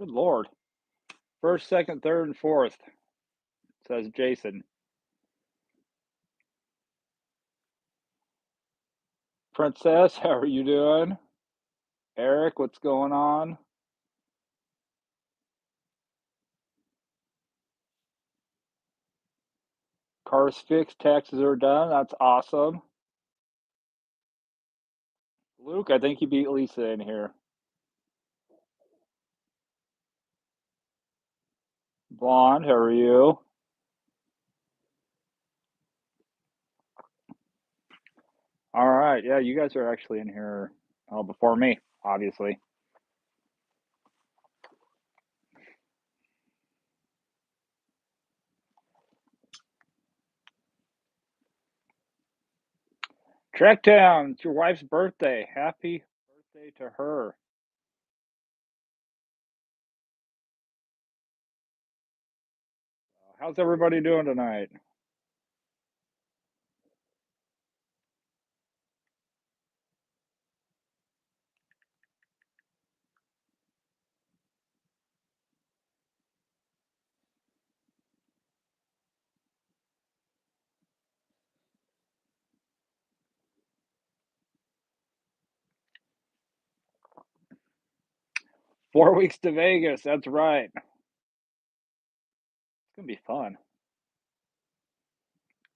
Good Lord. First, second, third, and fourth, says Jason. Princess, how are you doing? Eric, what's going on? Car's fixed, taxes are done. That's awesome. Luke, I think you beat Lisa in here. Blonde, how are you? All right. Yeah, you guys are actually in here before me, obviously. Tracktown, it's your wife's birthday. Happy birthday to her. How's everybody doing tonight? 4 weeks to Vegas. That's right. It's gonna be fun.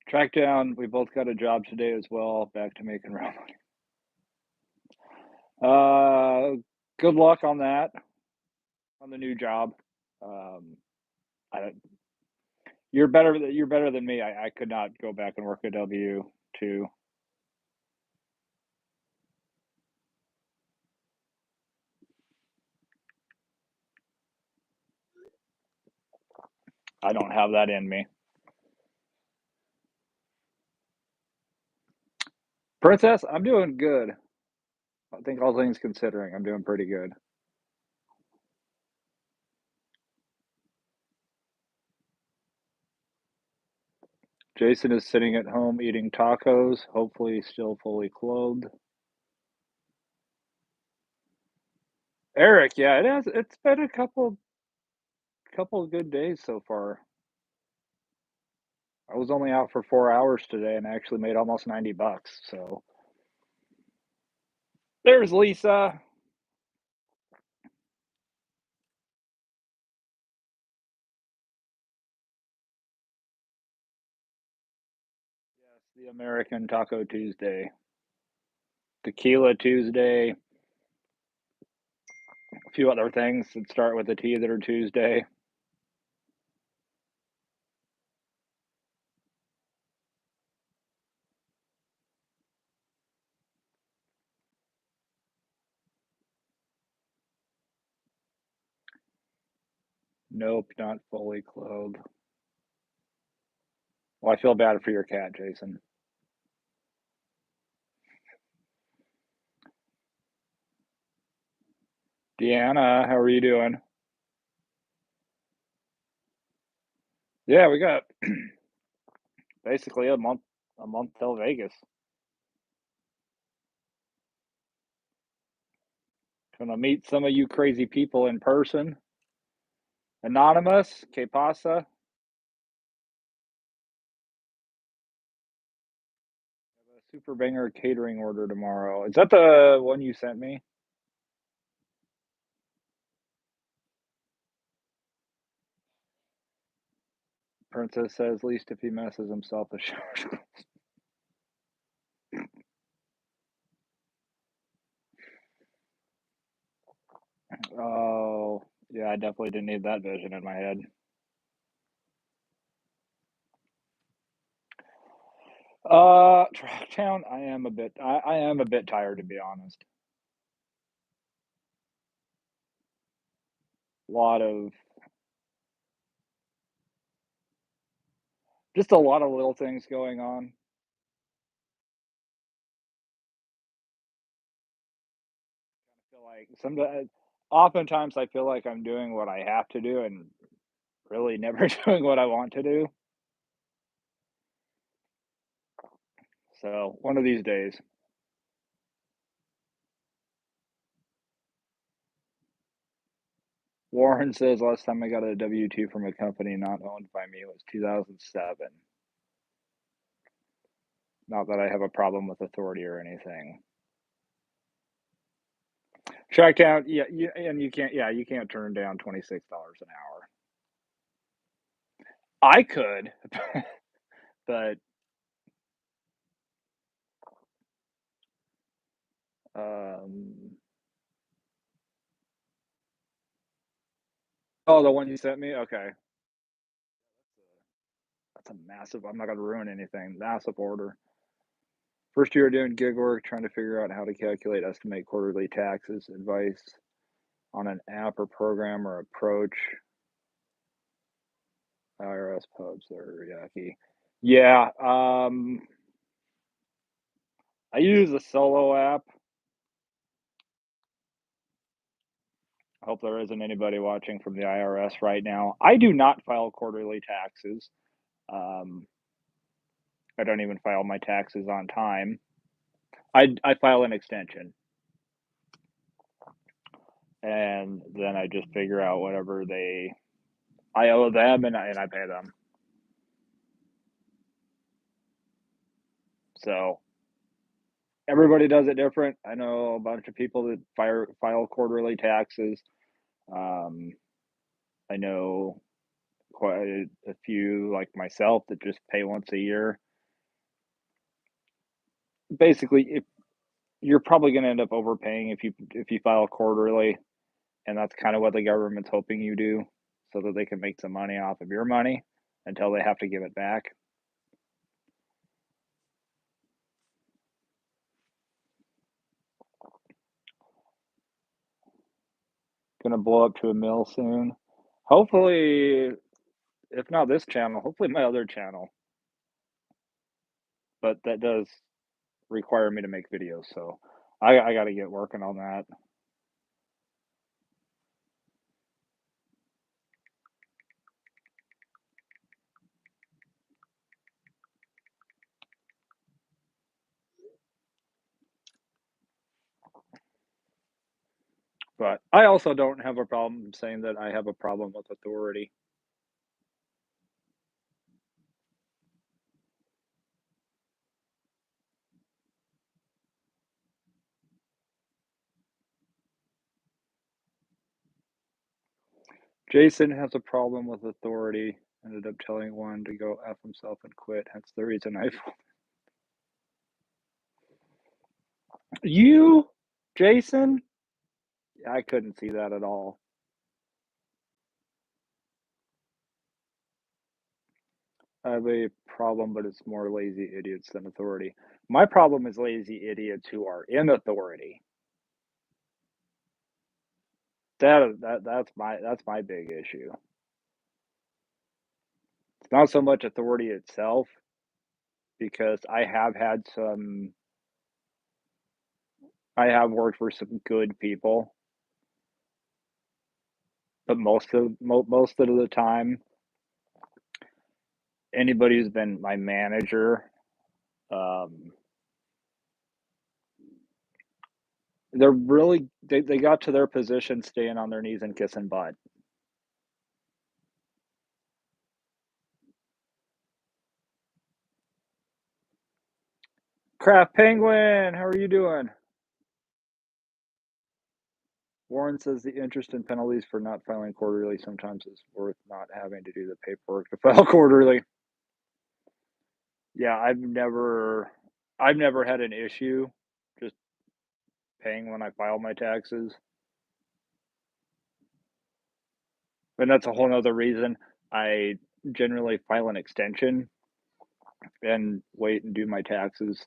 Trackdown, we both got a job today as well. Back to making real money. Good luck on that, on the new job. Um, I don't, you're better than me. I could not go back and work a W-2. I don't have that in me. Princess, I'm doing good. I think all things considering, I'm doing pretty good. Jason is sitting at home eating tacos, hopefully still fully clothed. Eric, yeah, it has. It's been a couple of good days so far. I was only out for 4 hours today and I actually made almost $90. So there's Lisa. Yes, the American Taco Tuesday, Tequila Tuesday, a few other things that start with a T that are Tuesday. Nope, not fully clothed. Well, I feel bad for your cat, Jason. Deanna, how are you doing? Yeah, we got basically a month till Vegas. Gonna meet some of you crazy people in person. Anonymous, que pasa? A super banger catering order tomorrow. Is that the one you sent me? Princess says, least if he messes himself a shower. Oh, yeah, I definitely didn't need that vision in my head. Tracktown, I am a bit tired to be honest. Lot of Just a lot of little things going on. I feel like oftentimes I feel like I'm doing what I have to do and really never doing what I want to do. So one of these days. Warren says last time I got a W-2 from a company not owned by me was 2007. Not that I have a problem with authority or anything. Shark Tank, yeah, and you can't turn down $26 an hour. I could, but um, oh, the one you sent me? Okay. That's a massive, I'm not gonna ruin anything, massive order. First year doing gig work, trying to figure out how to calculate, estimate quarterly taxes, advice on an app or program or approach. IRS pubs are yucky. Yeah, I use a solo app. I hope there isn't anybody watching from the IRS right now. I do not file quarterly taxes. Um, I don't even file my taxes on time. I file an extension, and then I just figure out whatever I owe them, and I pay them. So everybody does it different. I know a bunch of people that file quarterly taxes. Um, I know quite a few like myself that just pay once a year. Basically, if you're probably going to end up overpaying if you file quarterly, and that's kind of what the government's hoping you do, so that they can make some money off of your money until they have to give it back. Going to blow up to a mill soon. Hopefully, if not this channel, hopefully my other channel. But that does require me to make videos, so I got to get working on that. But I also don't have a problem saying that I have a problem with authority. Jason has a problem with authority. Ended up telling one to go F himself and quit. Hence the reason I. You, Jason? I couldn't see that at all. I have a problem, but it's more lazy idiots than authority. My problem is lazy idiots who are in authority. That's my big issue. It's not so much authority itself, because I have worked for some good people, but most of the time, anybody who's been my manager, um, they got to their position staying on their knees and kissing butt. Craft Penguin, how are you doing? Warren says the interest and penalties for not filing quarterly sometimes is worth not having to do the paperwork to file quarterly. Yeah, I've never had an issue just paying when I file my taxes. And that's a whole nother reason I generally file an extension and wait and do my taxes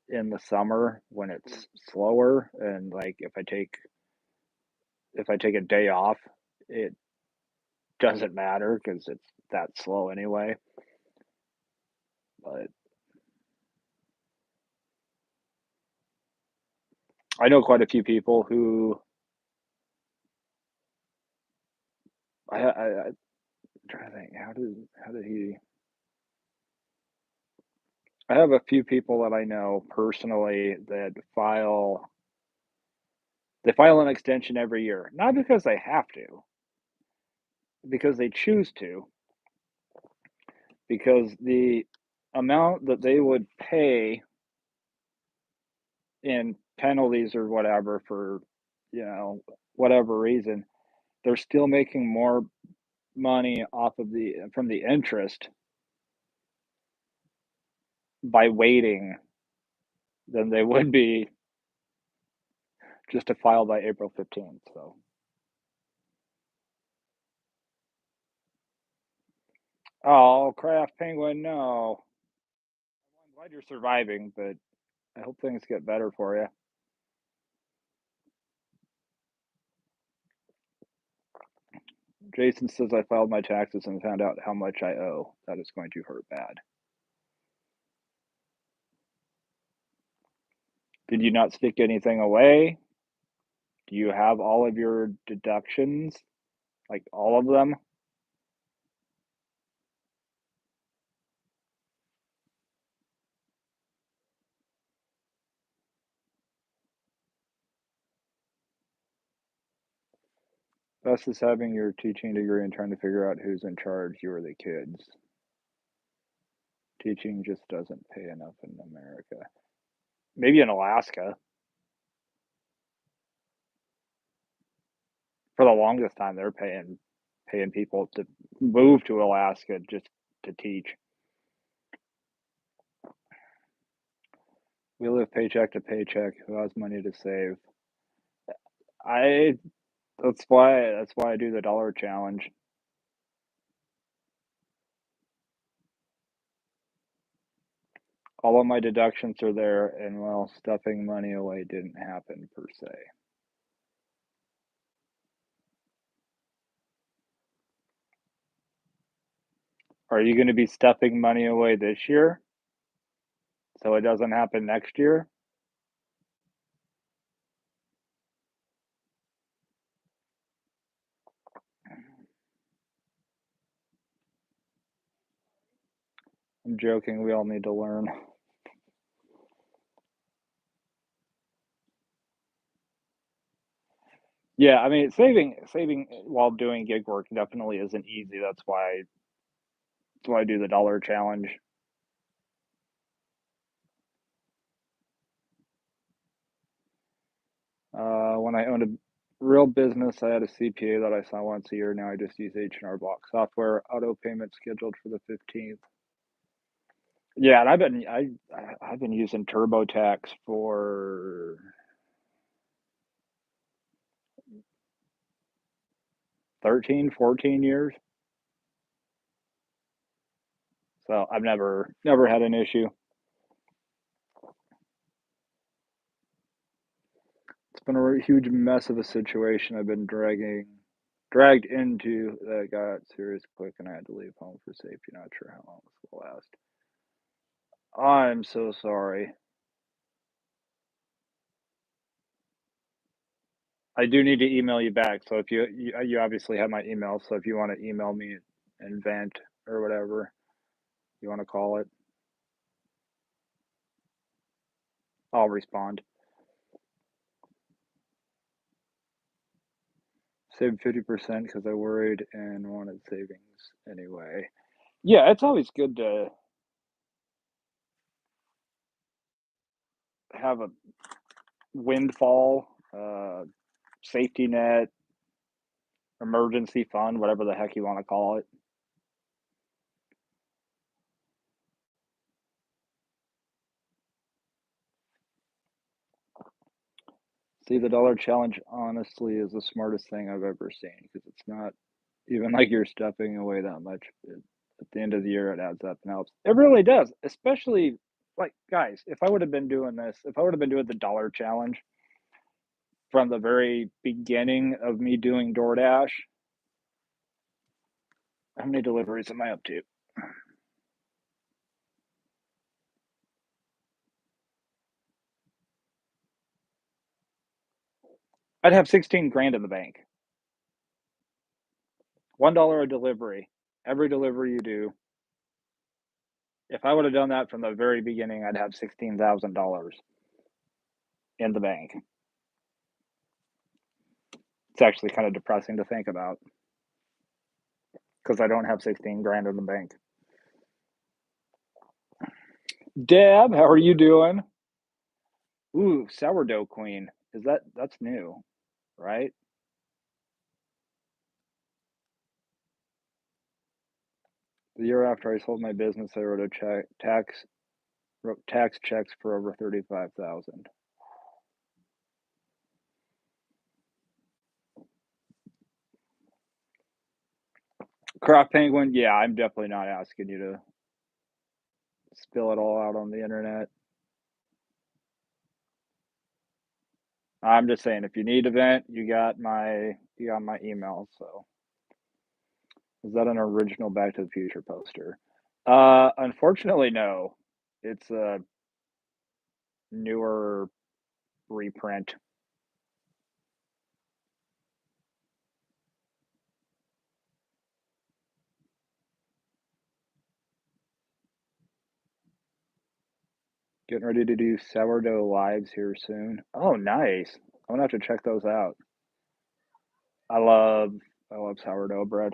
in the summer when it's slower, and like if I take a day off, it doesn't matter because it's that slow anyway. But I know quite a few people who I'm trying to think how did he I have a few people that I know personally that file an extension every year, not because they have to. because they choose to, because the amount that they would pay in penalties or whatever for, you know, whatever reason, they're still making more money off of the from the interest by waiting than they would be just to file by April 15th. So, oh, Craft Penguin, no. I'm glad you're surviving, but I hope things get better for you. Jason says I filed my taxes and found out how much I owe. That is going to hurt bad. Did you not stick anything away? Do you have all of your deductions? Like all of them? Best is having your teaching degree and trying to figure out who's in charge. You or the kids. Teaching just doesn't pay enough in America. Maybe in Alaska. For the longest time, they're paying people to move to Alaska just to teach. We live paycheck to paycheck. Who has money to save? I. That's why I do the dollar challenge. All of my deductions are there, and well, stuffing money away didn't happen per se. Are you going to be stuffing money away this year so it doesn't happen next year? I'm joking. We all need to learn. Yeah, I mean, saving while doing gig work definitely isn't easy. That's why I do the dollar challenge. When I owned a real business, I had a CPA that I saw once a year. Now I just use H&R Block software. Auto payment scheduled for the 15th. Yeah, and I've been using TurboTax for 13, 14 years. So I've never had an issue. It's been a huge mess of a situation I've been dragged into that got serious quick and I had to leave home for safety. Not sure how long this will last. I'm so sorry. I do need to email you back. So if you obviously have my email, so if you want to email me and vent or whatever you want to call it, I'll respond. Saved 50% because I worried and wanted savings anyway. Yeah, it's always good to have a windfall, safety net, emergency fund, whatever the heck you want to call it. See, the dollar challenge honestly is the smartest thing I've ever seen because it's not even like you're stuffing away that much. At the end of the year, it adds up and helps. It really does, especially like guys. If I would have been doing this, if I would have been doing the dollar challenge from the very beginning of me doing DoorDash, how many deliveries am I up to? I'd have 16 grand in the bank. $1 a delivery. Every delivery you do. If I would have done that from the very beginning, I'd have $16,000 in the bank. It's actually kind of depressing to think about. because I don't have 16 grand in the bank. Deb, how are you doing? Ooh, sourdough queen. That's new, right? The year after I sold my business, I wrote a wrote tax checks for over 35,000. Crop penguin, yeah, I'm definitely not asking you to spill it all out on the internet. I'm just saying if you need a vent, you got my email, so is that an original Back to the Future poster? Unfortunately, no. It's a newer reprint. Getting ready to do sourdough lives here soon. Oh, nice. I'm gonna have to check those out. I love I love sourdough bread.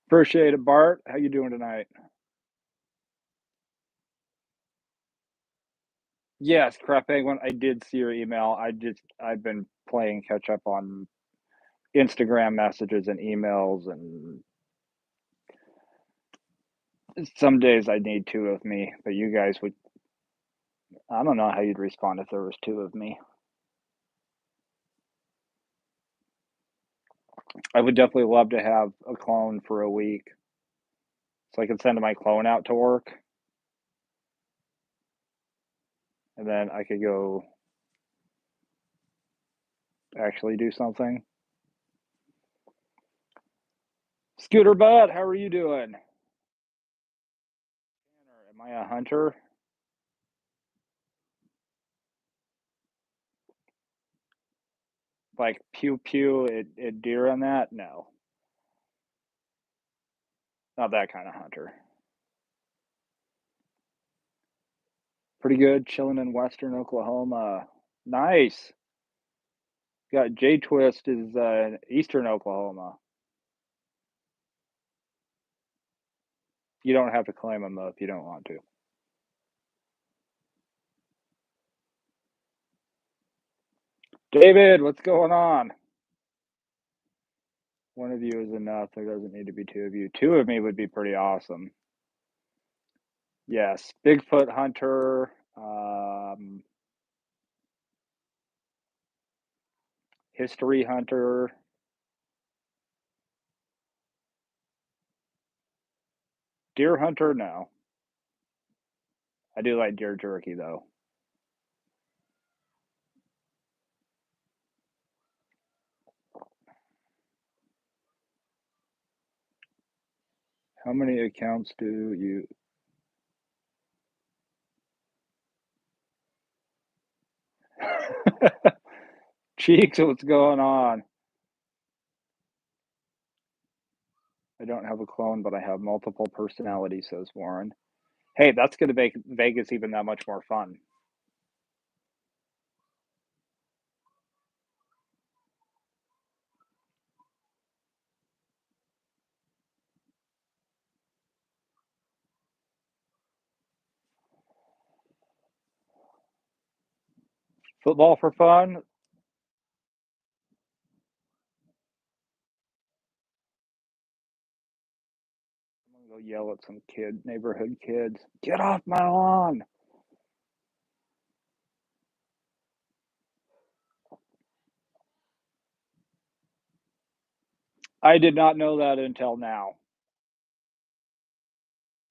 Appreciate it, Bart. How you doing tonight? Yes, crap penguin. I did see your email. I've been playing catch up on Instagram messages and emails, and some days I need two of me, but you guys would. I don't know how you'd respond if there was two of me. I would definitely love to have a clone for a week, so I could send my clone out to work, and then I could go actually do something. Scooter Butt, how are you doing? Am I a hunter? Like pew pew at deer on that? No, not that kind of hunter. Pretty good, chilling in Western Oklahoma. Nice. Got J Twist is Eastern Oklahoma. You don't have to claim them though if you don't want to. David, what's going on? One of you is enough. There doesn't need to be two of you. Two of me would be pretty awesome. Yes, Bigfoot hunter, history hunter, deer hunter. No, I do like deer jerky though. How many accounts do you? Cheeks, what's going on? I don't have a clone, but I have multiple personalities, says Warren. Hey, that's going to make Vegas even that much more fun. Football for fun. I'm gonna go yell at some neighborhood kids. Get off my lawn! I did not know that until now.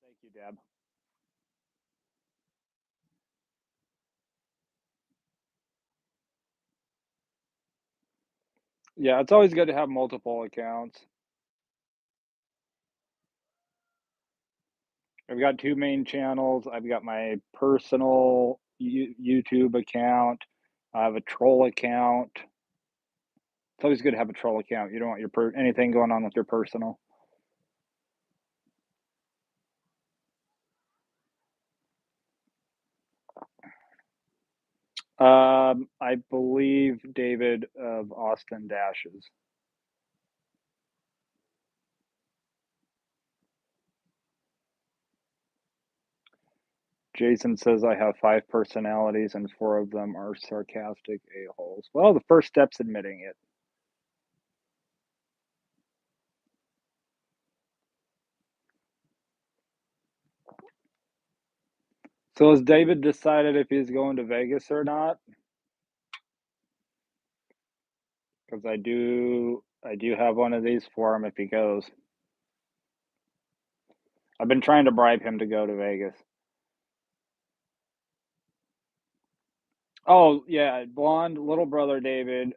Thank you, Deb. Yeah, it's always good to have multiple accounts. I've got two main channels. I've got my personal YouTube account. I have a troll account. It's always good to have a troll account. You don't want anything going on with your personal. I believe David of Austin Dashes. Jason says I have 5 personalities and 4 of them are sarcastic a-holes. Well, the first step's admitting it. So has David decided if he's going to Vegas or not? Because I do have one of these for him if he goes. I've been trying to bribe him to go to Vegas. Oh yeah, blonde little brother David.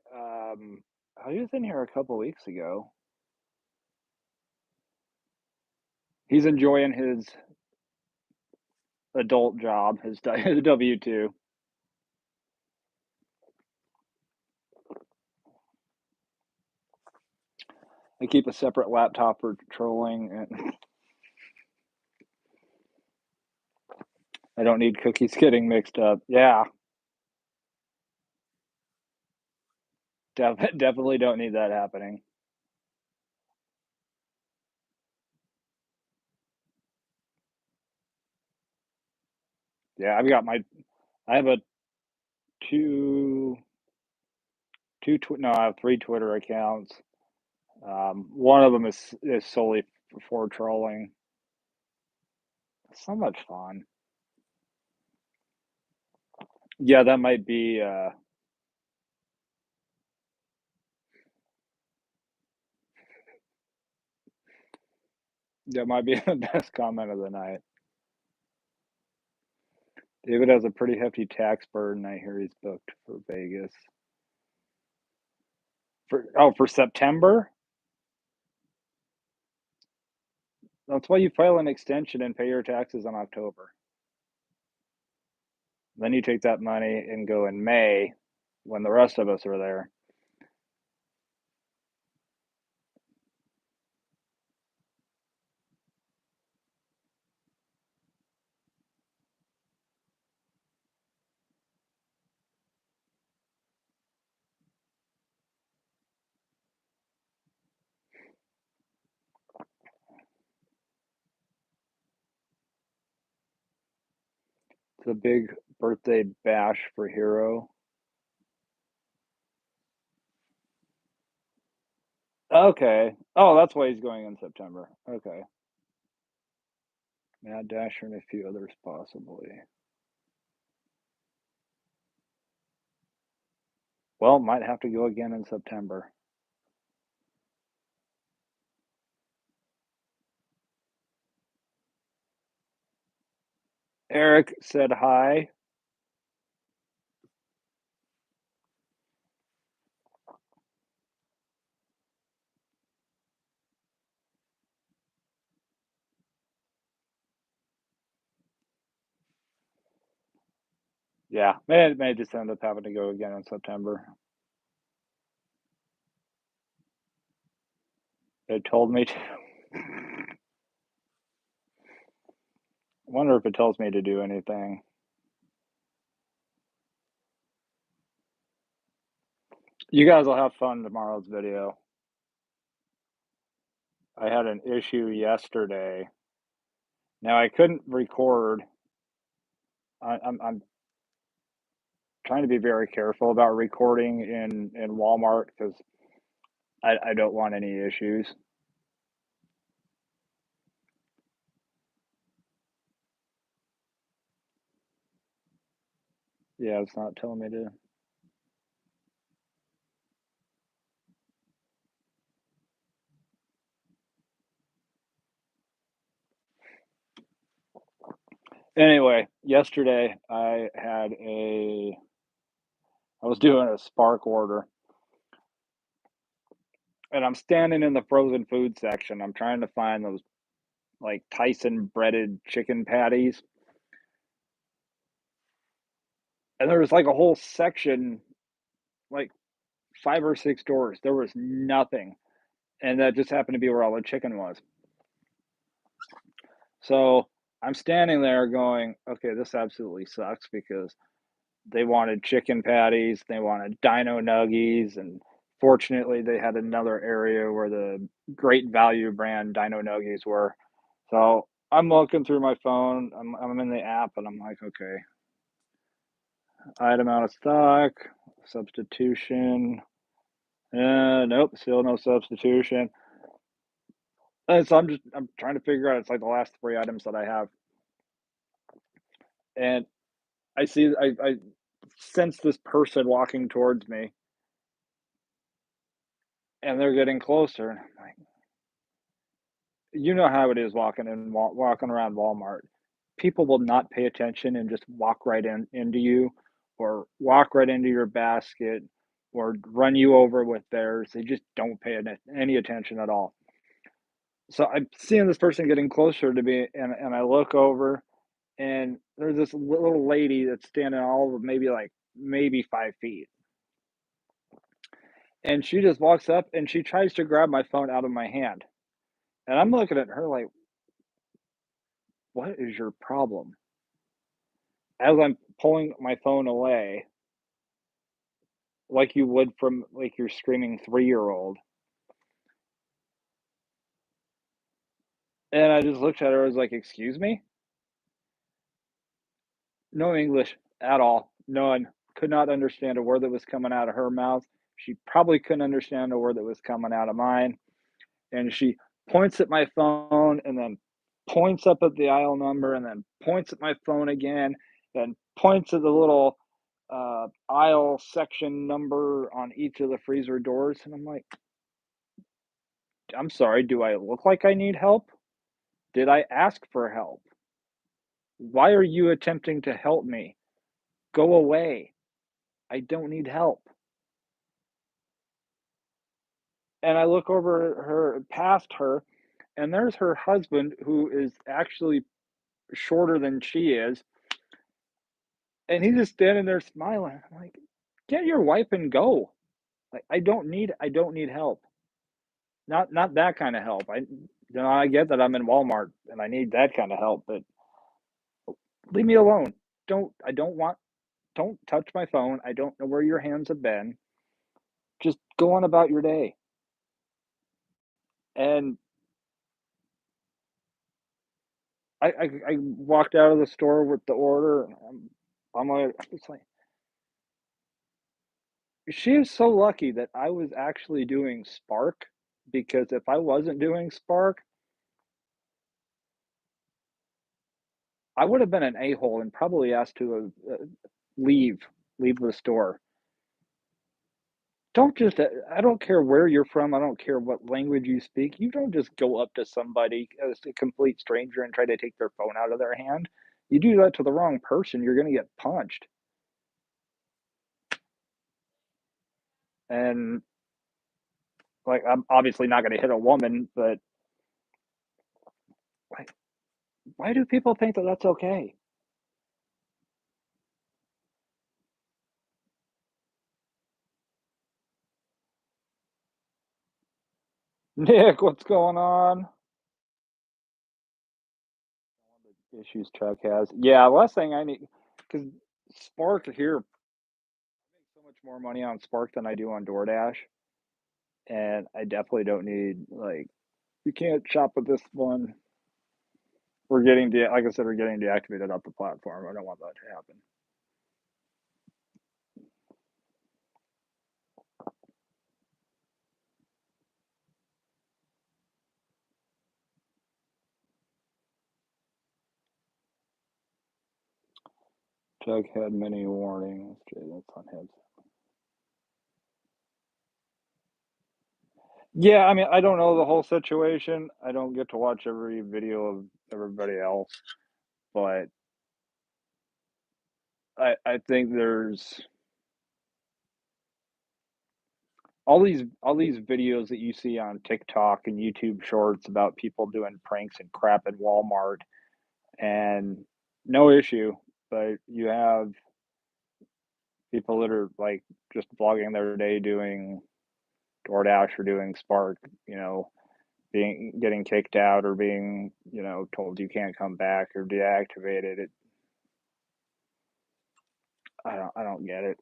He was in here a couple weeks ago. He's enjoying his adult job, his W-2. I keep a separate laptop for trolling, and I don't need cookies getting mixed up. Yeah, definitely don't need that happening. Yeah, I have a two, no, I have 3 Twitter accounts. One of them is solely for trolling. So much fun. Yeah, that might be the best comment of the night. David has a pretty hefty tax burden. I hear he's booked for Vegas. For September? That's why you file an extension and pay your taxes in October. Then you take that money and go in May when the rest of us are there. It's a big birthday bash for Hero. Okay. Oh, that's why he's going in September. Okay. Mad Dasher and a few others possibly. Well, might have to go again in September. Eric said hi. Yeah, may just end up having to go again in September. They told me to. I wonder if it tells me to do anything. You guys will have fun tomorrow's video. I had an issue yesterday. Now I couldn't record. I'm trying to be very careful about recording in Walmart because I don't want any issues. Yeah, it's not telling me to. Anyway, yesterday I was doing a Spark order and I'm standing in the frozen food section. I'm trying to find those like Tyson breaded chicken patties. And there was like a whole section, like 5 or 6 doors. There was nothing. And that just happened to be where all the chicken was. So I'm standing there going, okay, this absolutely sucks because They wanted chicken patties, they wanted dino nuggies, and fortunately, they had another area where the Great Value brand dino nuggies were. So, I'm looking through my phone, I'm in the app, and I'm like, "Okay, item out of stock, substitution, nope, still no substitution." And so I'm trying to figure out it's like the last 3 items that I have, and I sense this person walking towards me, and they're getting closer, and I'm like, you know how it is walking around Walmart. People will not pay attention and just walk right into you, or walk right into your basket, or run you over with theirs. They just don't pay any attention at all. So I'm seeing this person getting closer to me, and I look over, and there's this little lady that's standing all of maybe 5 feet, and she just walks up and she tries to grab my phone out of my hand, and I'm looking at her like, "What is your problem?" As I'm pulling my phone away, like you would from like your screaming 3-year-old, and I just looked at her, I was like, "Excuse me?" No English at all, none. Could not understand a word that was coming out of her mouth. She probably couldn't understand a word that was coming out of mine, and she points at my phone and then points up at the aisle number and then points at my phone again, then points at the little, aisle section number on each of the freezer doors, and I'm like, "I'm sorry, do I look like I need help? Did I ask for help? Why are you attempting to help me? Go away. I don't need help." And I look over her past her, and there's her husband who is actually shorter than she is, and he's just standing there smiling. I'm like, "Get your wife and go." Like, I don't need help. Not that kinda help. I get that I'm in Walmart and I need that kinda help, but leave me alone. I don't want don't touch my phone. I don't know where your hands have been. Just go on about your day. And I walked out of the store with the order, and I'm like it's like, she is so lucky that I was actually doing Spark, because if I wasn't doing Spark, I would have been an a-hole and probably asked to, leave leave the store. Don't just I don't care where you're from, I don't care what language you speak, you don't just go up to somebody as a complete stranger and try to take their phone out of their hand. You do that to the wrong person, you're gonna get punched. And, like, I'm obviously not gonna hit a woman, but, like, why do people think that that's okay? Nick, what's going on? Issues truck has. Yeah, last thing I need, because Spark here, I make so much more money on Spark than I do on DoorDash, and I definitely don't need, like, "You can't shop with this one." We're getting like I said, we're getting deactivated off the platform. I don't want that to happen. Jug had many warnings. Jay, that's on his. Yeah, I mean, I don't know the whole situation. I don't get to watch every video of everybody else, but I think there's all these videos that you see on TikTok and YouTube Shorts about people doing pranks and crap at Walmart, and no issue, but you have people that are like just vlogging their day doing DoorDash or doing Spark, you know, being getting kicked out or being, told you can't come back or deactivated. I don't get it.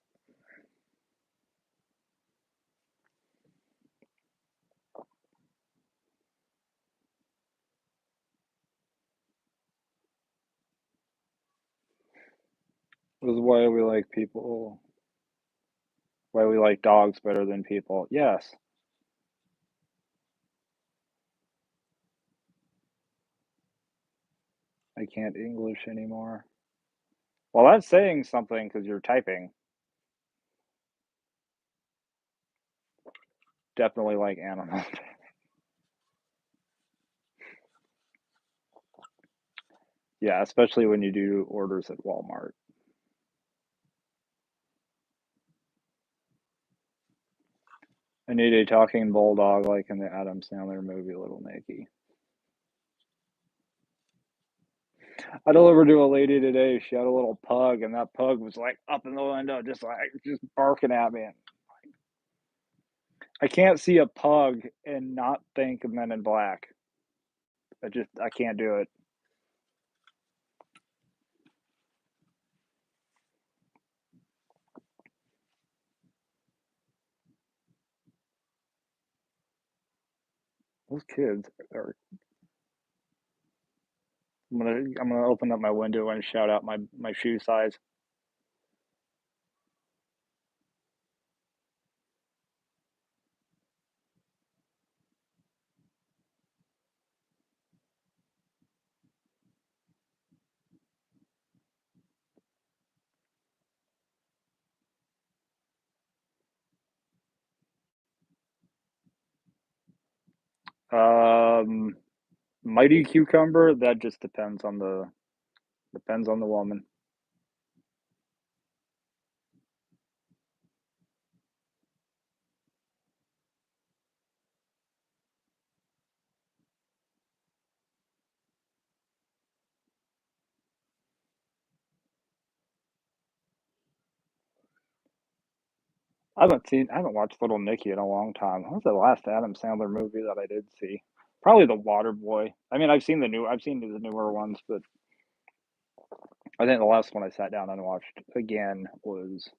This is why we like dogs better than people. Yes, I can't English anymore. Well, that's saying something because you're typing. Definitely like animals. Yeah, especially when you do orders at Walmart. I need a talking bulldog like in the Adam Sandler movie Little Nicky. I delivered to a lady today. She had a little pug, and that pug was like up in the window, just barking at me. I can't see a pug and not think of Men in Black. I can't do it. Those kids are. I'm gonna open up my window and shout out my shoe size. Um, Mighty cucumber. That just depends on the woman. I haven't watched Little Nicky in a long time. What was the last Adam Sandler movie that I did see? Probably The Water Boy. I mean, I've seen the newer ones, but I think the last one I sat down and watched again was,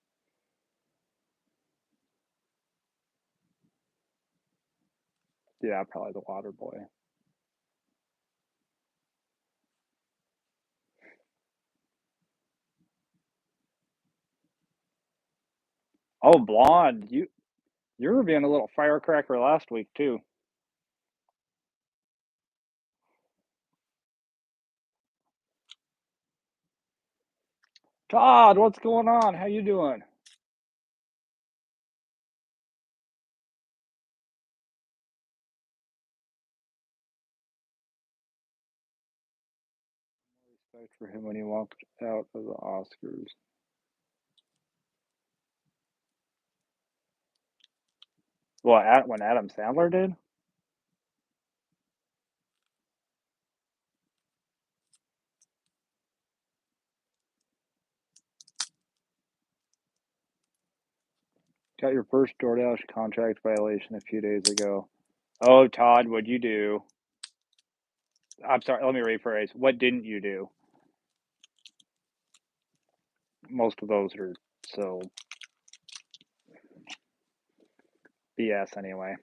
yeah, probably The Water Boy. Oh, Blonde. You were being a little firecracker last week too. Todd, what's going on? How you doing? Respect for him when he walked out of the Oscars. Well, when Adam Sandler did, got your first DoorDash contract violation a few days ago. Oh, Todd, what'd you do? I'm sorry. Let me rephrase. What didn't you do? Most of those are so BS anyway.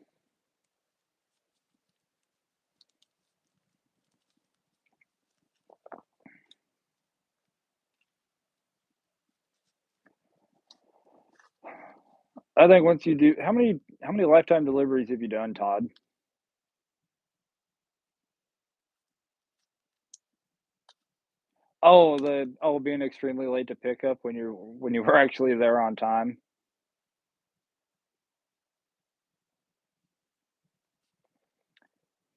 I think once you do, how many lifetime deliveries have you done, Todd? Being extremely late to pick up when you were actually there on time.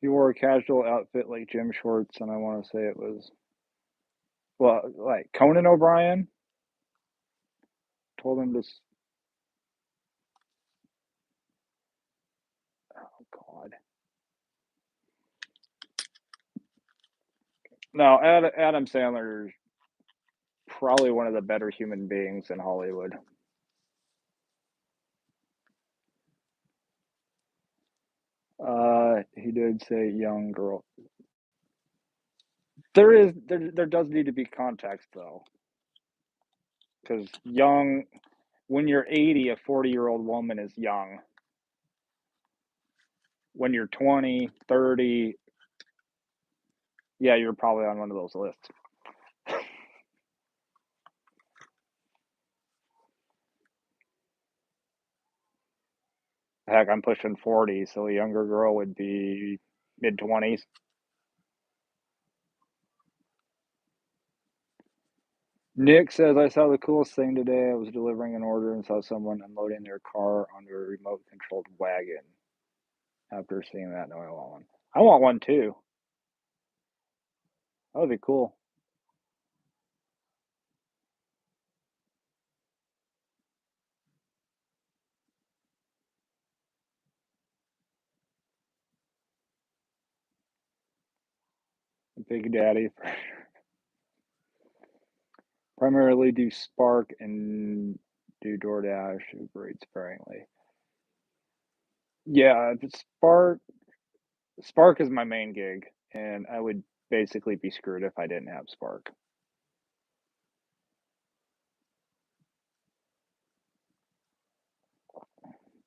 You wore a casual outfit like gym shorts, and I want to say it was, well, like Conan O'Brien told him to. Oh God, no, Adam Sandler is probably one of the better human beings in Hollywood. He did say young girl. There does need to be context though. because young when you're 80, a 40-year-old woman is young. When you're 20, 30, yeah, you're probably on one of those lists. Heck, I'm pushing 40, so a younger girl would be mid-20s. Nick says, I saw the coolest thing today. I was delivering an order and saw someone unloading their car onto a remote controlled wagon. After seeing that, no, I want one. I want one too. That would be cool. Big Daddy. Primarily do Spark and do DoorDash, Uber Eats sparingly. Yeah, Spark is my main gig, and I would basically be screwed if I didn't have Spark.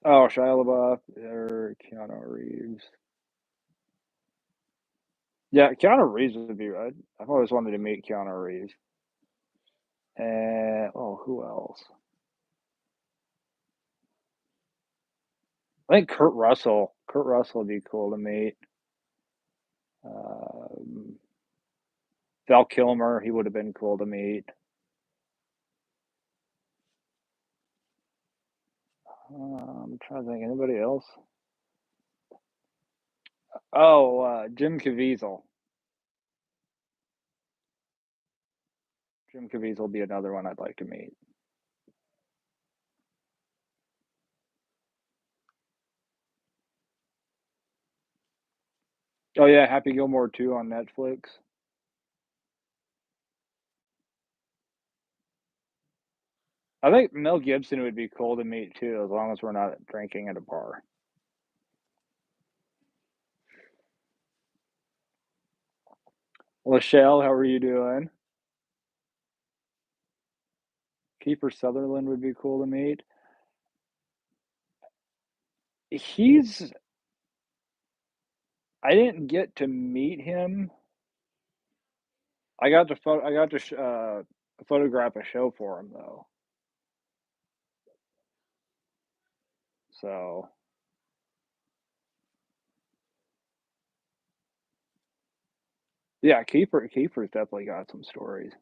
Oh, Shia LaBeouf or Keanu Reeves. Yeah, Keanu Reeves would be right. I've always wanted to meet Keanu Reeves. And oh, who else? I think Kurt Russell. Kurt Russell would be cool to meet. Um, Val Kilmer, he would have been cool to meet. I'm trying to think. Anybody else? Oh, Jim Caviezel. Jim Caviezel will be another one I'd like to meet. Oh yeah, Happy Gilmore 2 on Netflix. I think Mel Gibson would be cool to meet too, as long as we're not drinking at a bar. Lachelle, how are you doing? Kiefer Sutherland would be cool to meet. He's I didn't get to meet him. I got to photograph a show for him though. So yeah, Kiefer's definitely got some stories.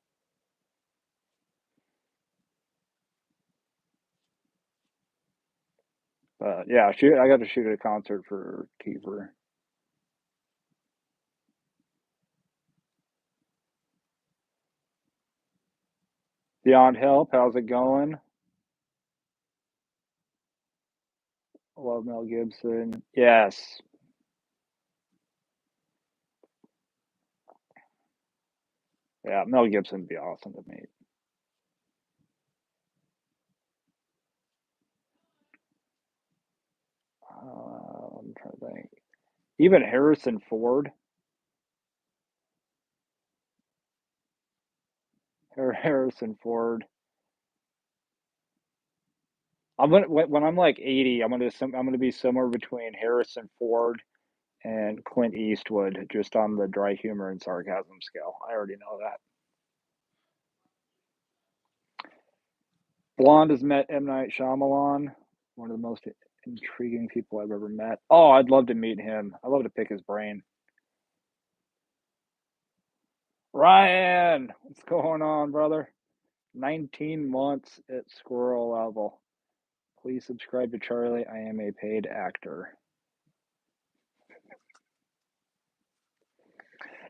But yeah, I got to shoot a concert for Kiefer. Beyond Help, how's it going? I love Mel Gibson. Yes. Yeah, Mel Gibson would be awesome to meet. I'm trying to think. Even Harrison Ford. Harrison Ford. I'm gonna when I'm like 80, I'm gonna be somewhere between Harrison Ford and Clint Eastwood, just on the dry humor and sarcasm scale. I already know that. Blonde has met M. Night Shyamalan, one of the most intriguing people I've ever met. Oh, I'd love to meet him. I'd love to pick his brain. Ryan, what's going on, brother? 19 months at squirrel level. Please subscribe to Charlie. I am a paid actor.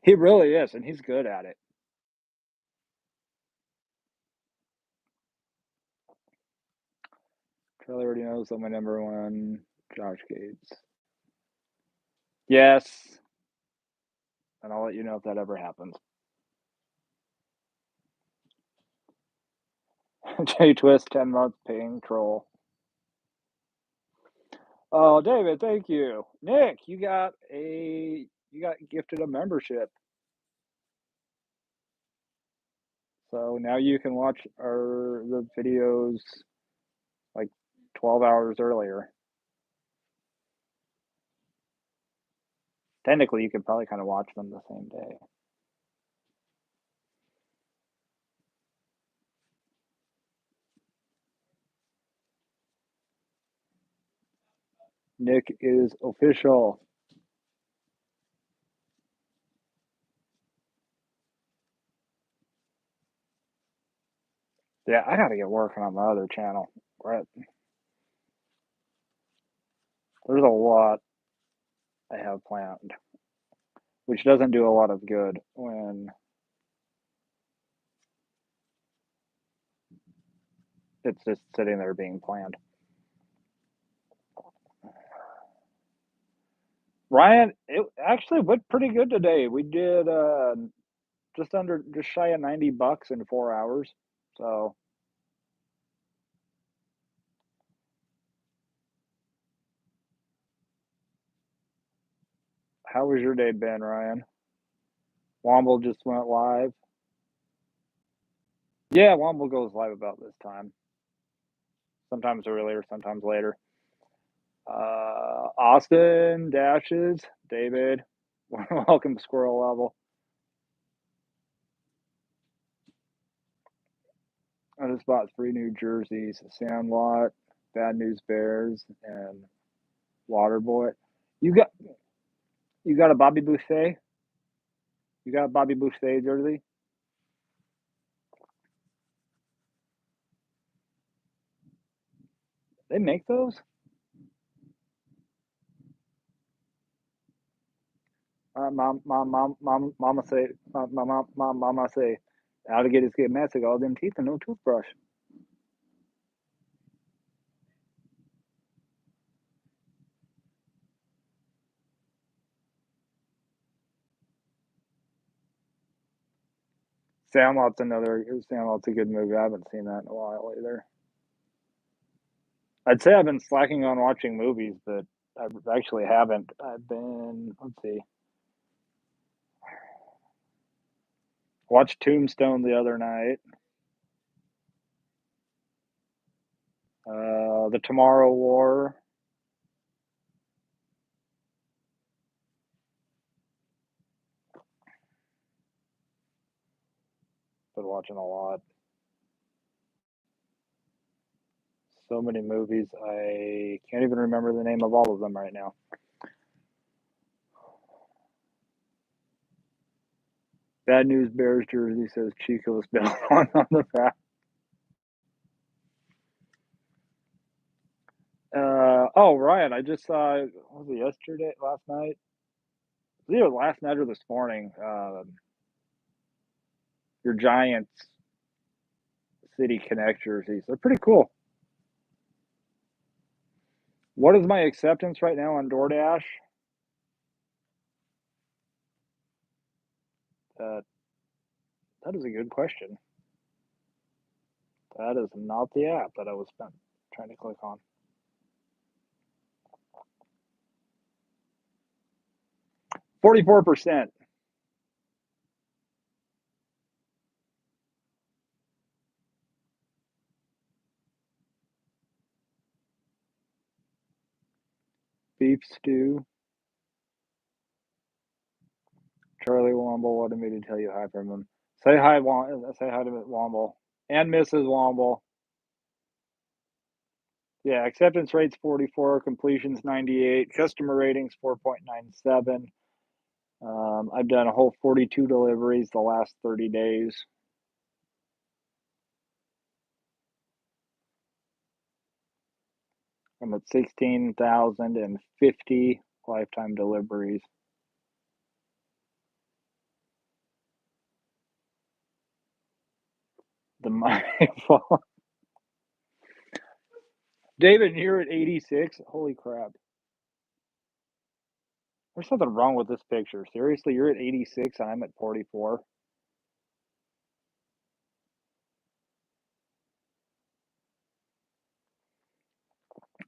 He really is, and he's good at it. Charlie already knows that my number one, Josh Gates. Yes, and I'll let you know if that ever happens. J Twist, 10 month paying troll. Oh, David, thank you. Nick, you got gifted a membership. So now you can watch the videos like 12 hours earlier. Technically, you could probably kind of watch them the same day. Nick is official. Yeah, I got to get working on my other channel. Right, there's a lot I have planned, which doesn't do a lot of good when it's just sitting there being planned. Ryan, it actually went pretty good today. We did just shy of $90 in 4 hours. So how was your day been, Ryan? Womble just went live. Yeah, Womble goes live about this time. Sometimes earlier, sometimes later. Austin dashes. David, welcome to Squirrel Level. I just bought 3 new jerseys: Sandlot, Bad News Bears, and Waterboy. You got you got a Bobby Boucher? You got a Bobby Boucher jersey? They make those? Mama say, mama say, alligators get massive all them teeth and no toothbrush. Sandlot's a good movie. I haven't seen that in a while either. I'd say I've been slacking on watching movies, but I actually haven't. I've been, let's see, watched Tombstone the other night. The Tomorrow War. Been watching a lot. So many movies. I can't even remember the name of all of them right now. Bad News Bears jersey says Chico's been on the back. Oh, Ryan, I just saw, was it yesterday, last night? It was either last night or this morning. Your Giants City Connect jerseys. They're pretty cool. What is my acceptance right now on DoorDash? Uh, that is a good question. That is not the app that I was trying to click on. 44%. Beef stew. Charlie Womble wanted me to tell you hi from him. Say hi, say hi to Womble and Mrs. Womble. Yeah, acceptance rate's 44, completion's 98, customer ratings 4.97. I've done a whole 42 deliveries the last 30 days. I'm at 16,050 lifetime deliveries. My fault. David, you're at 86. Holy crap. There's something wrong with this picture. Seriously, you're at 86 and I'm at 44.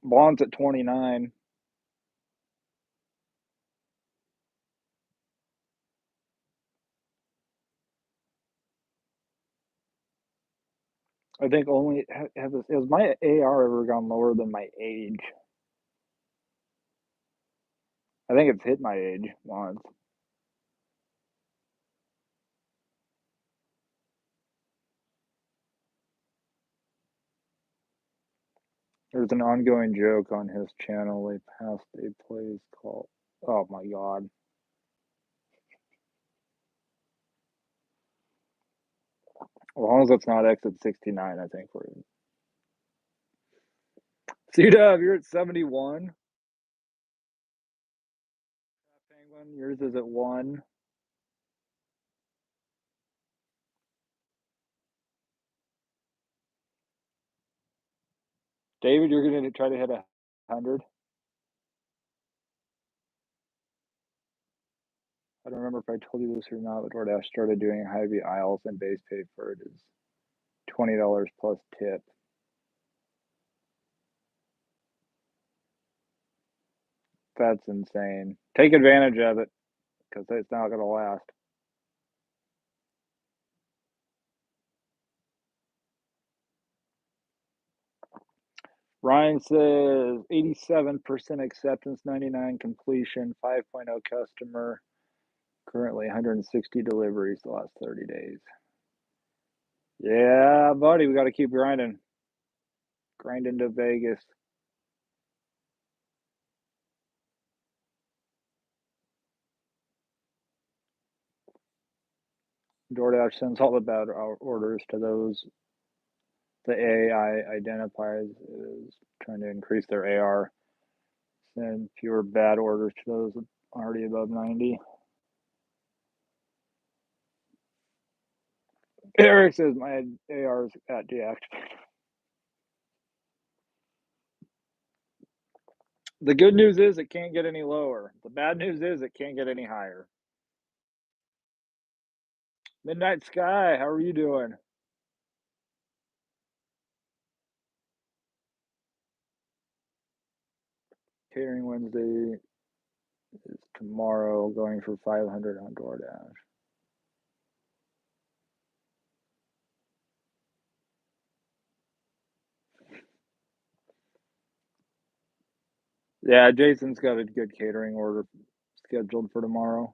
Blonde's at 29. I think only has my AR ever gone lower than my age? I think it's hit my age once. There's an ongoing joke on his channel. They passed a place called. Oh my god. As long as it's not exit 69, I think we're in. C-Dub, you're at 71. Penguin, yours is at 1. David, you're going to try to hit 100. I don't remember if I told you this or not, but DoorDash started doing Hy-Vee aisles and base pay for it is $20 plus tip. That's insane. Take advantage of it because it's not going to last. Ryan says 87% acceptance, 99 completion, 5.0 customer, currently 160 deliveries the last 30 days. Yeah, buddy, we got to keep grinding. Grinding to Vegas. DoorDash sends all the bad orders to those the AI identifies as trying to increase their AR. Send fewer bad orders to those already above 90. Eric says my AR is at deactivated. The good news is it can't get any lower. The bad news is it can't get any higher. Midnight Sky, how are you doing? Catering Wednesday is tomorrow, going for 500 on DoorDash. Yeah, Jason's got a good catering order scheduled for tomorrow.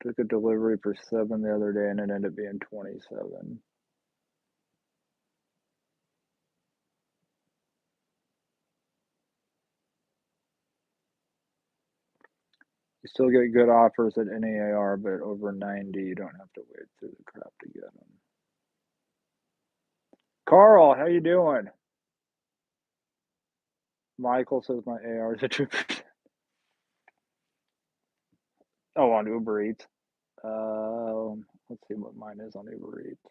Took a delivery for 7 the other day and it ended up being 27. You still get good offers at any AR, but over 90, you don't have to wait through the crap to get them. Carl, how you doing? Michael says my AR is a 2%. Oh, on Uber Eats. Let's see what mine is on Uber Eats.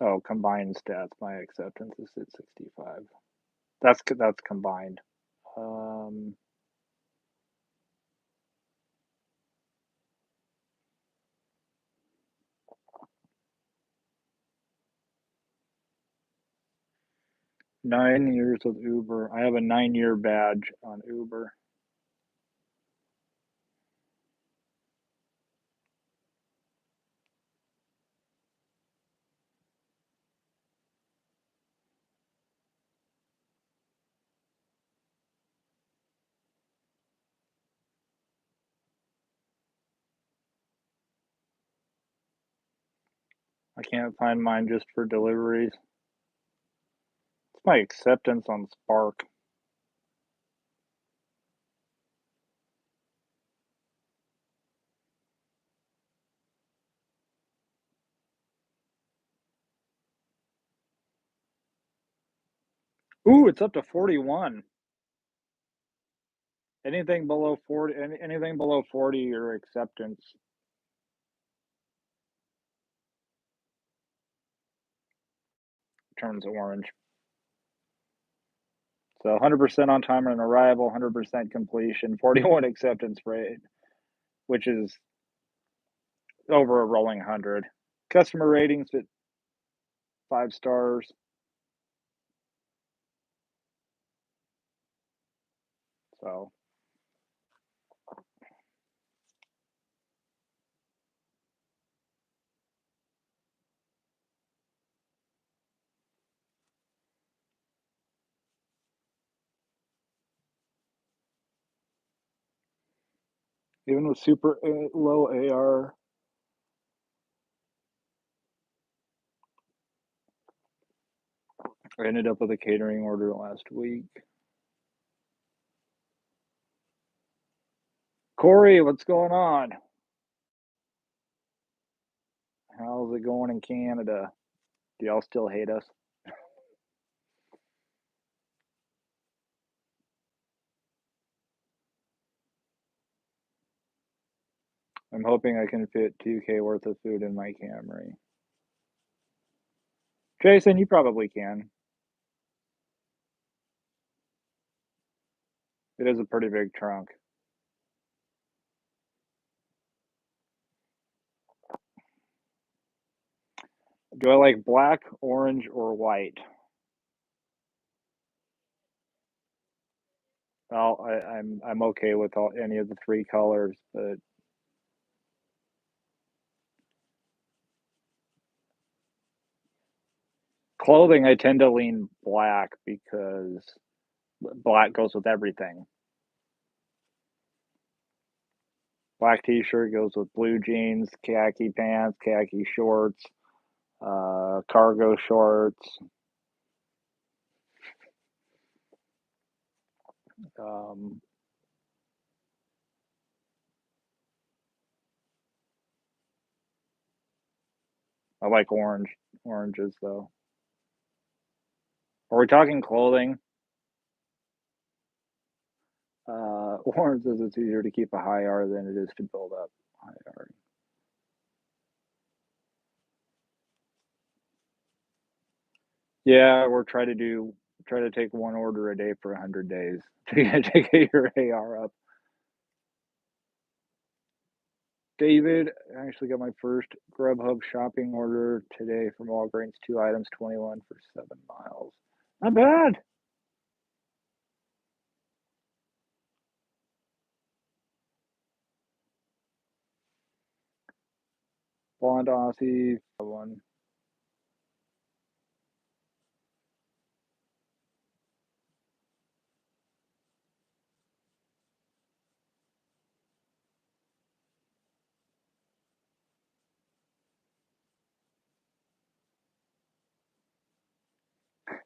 Oh, combined stats. My acceptance is at 65. That's combined. Um, 9 years with Uber. I have a 9-year badge on Uber. I can't find mine just for deliveries. It's my acceptance on Spark. Ooh, it's up to 41. Anything below 40, anything below 40, your acceptance turns orange. So 100% on time and arrival, 100% completion, 41 acceptance rate, which is over a rolling 100. Customer ratings at 5 stars. So, even with super low AR, I ended up with a catering order last week. Corey, what's going on? How's it going in Canada? Do y'all still hate us? I'm hoping I can fit 2K worth of food in my Camry. Jason, you probably can. It is a pretty big trunk. Do I like black, orange, or white? Well, I'm okay with any of the three colors, but clothing I tend to lean black because black goes with everything. Black t-shirt goes with blue jeans, khaki pants, khaki shorts, cargo shorts. Um, I like oranges though. Are we talking clothing? Orange is it's easier to keep a high R than it is to build up high R. Yeah, or try to take one order a day for 100 days to get your AR up. David, I actually got my first Grubhub shopping order today from Walgreens, 2 items, 21 for 7 miles. Not bad. Blonde Aussie, one.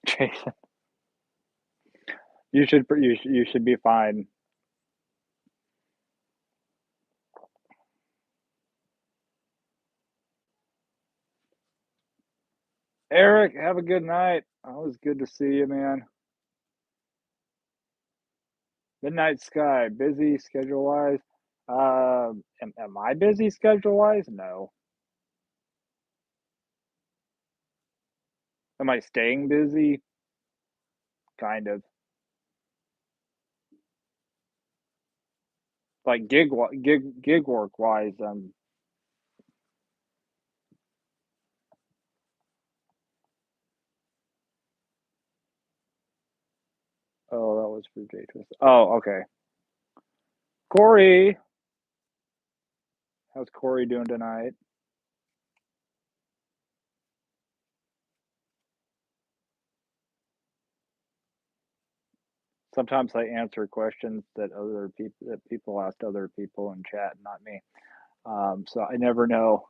Jason, you should be fine. Eric, have a good night. Always good to see you, man. Midnight Sky, busy schedule wise. Am I busy schedule wise? No. Am I staying busy? Kind of. Like gig work wise, oh, that was for J Twist. Oh, okay. Corey, how's Corey doing tonight? Sometimes I answer questions that people asked other people in chat, not me. So I never know.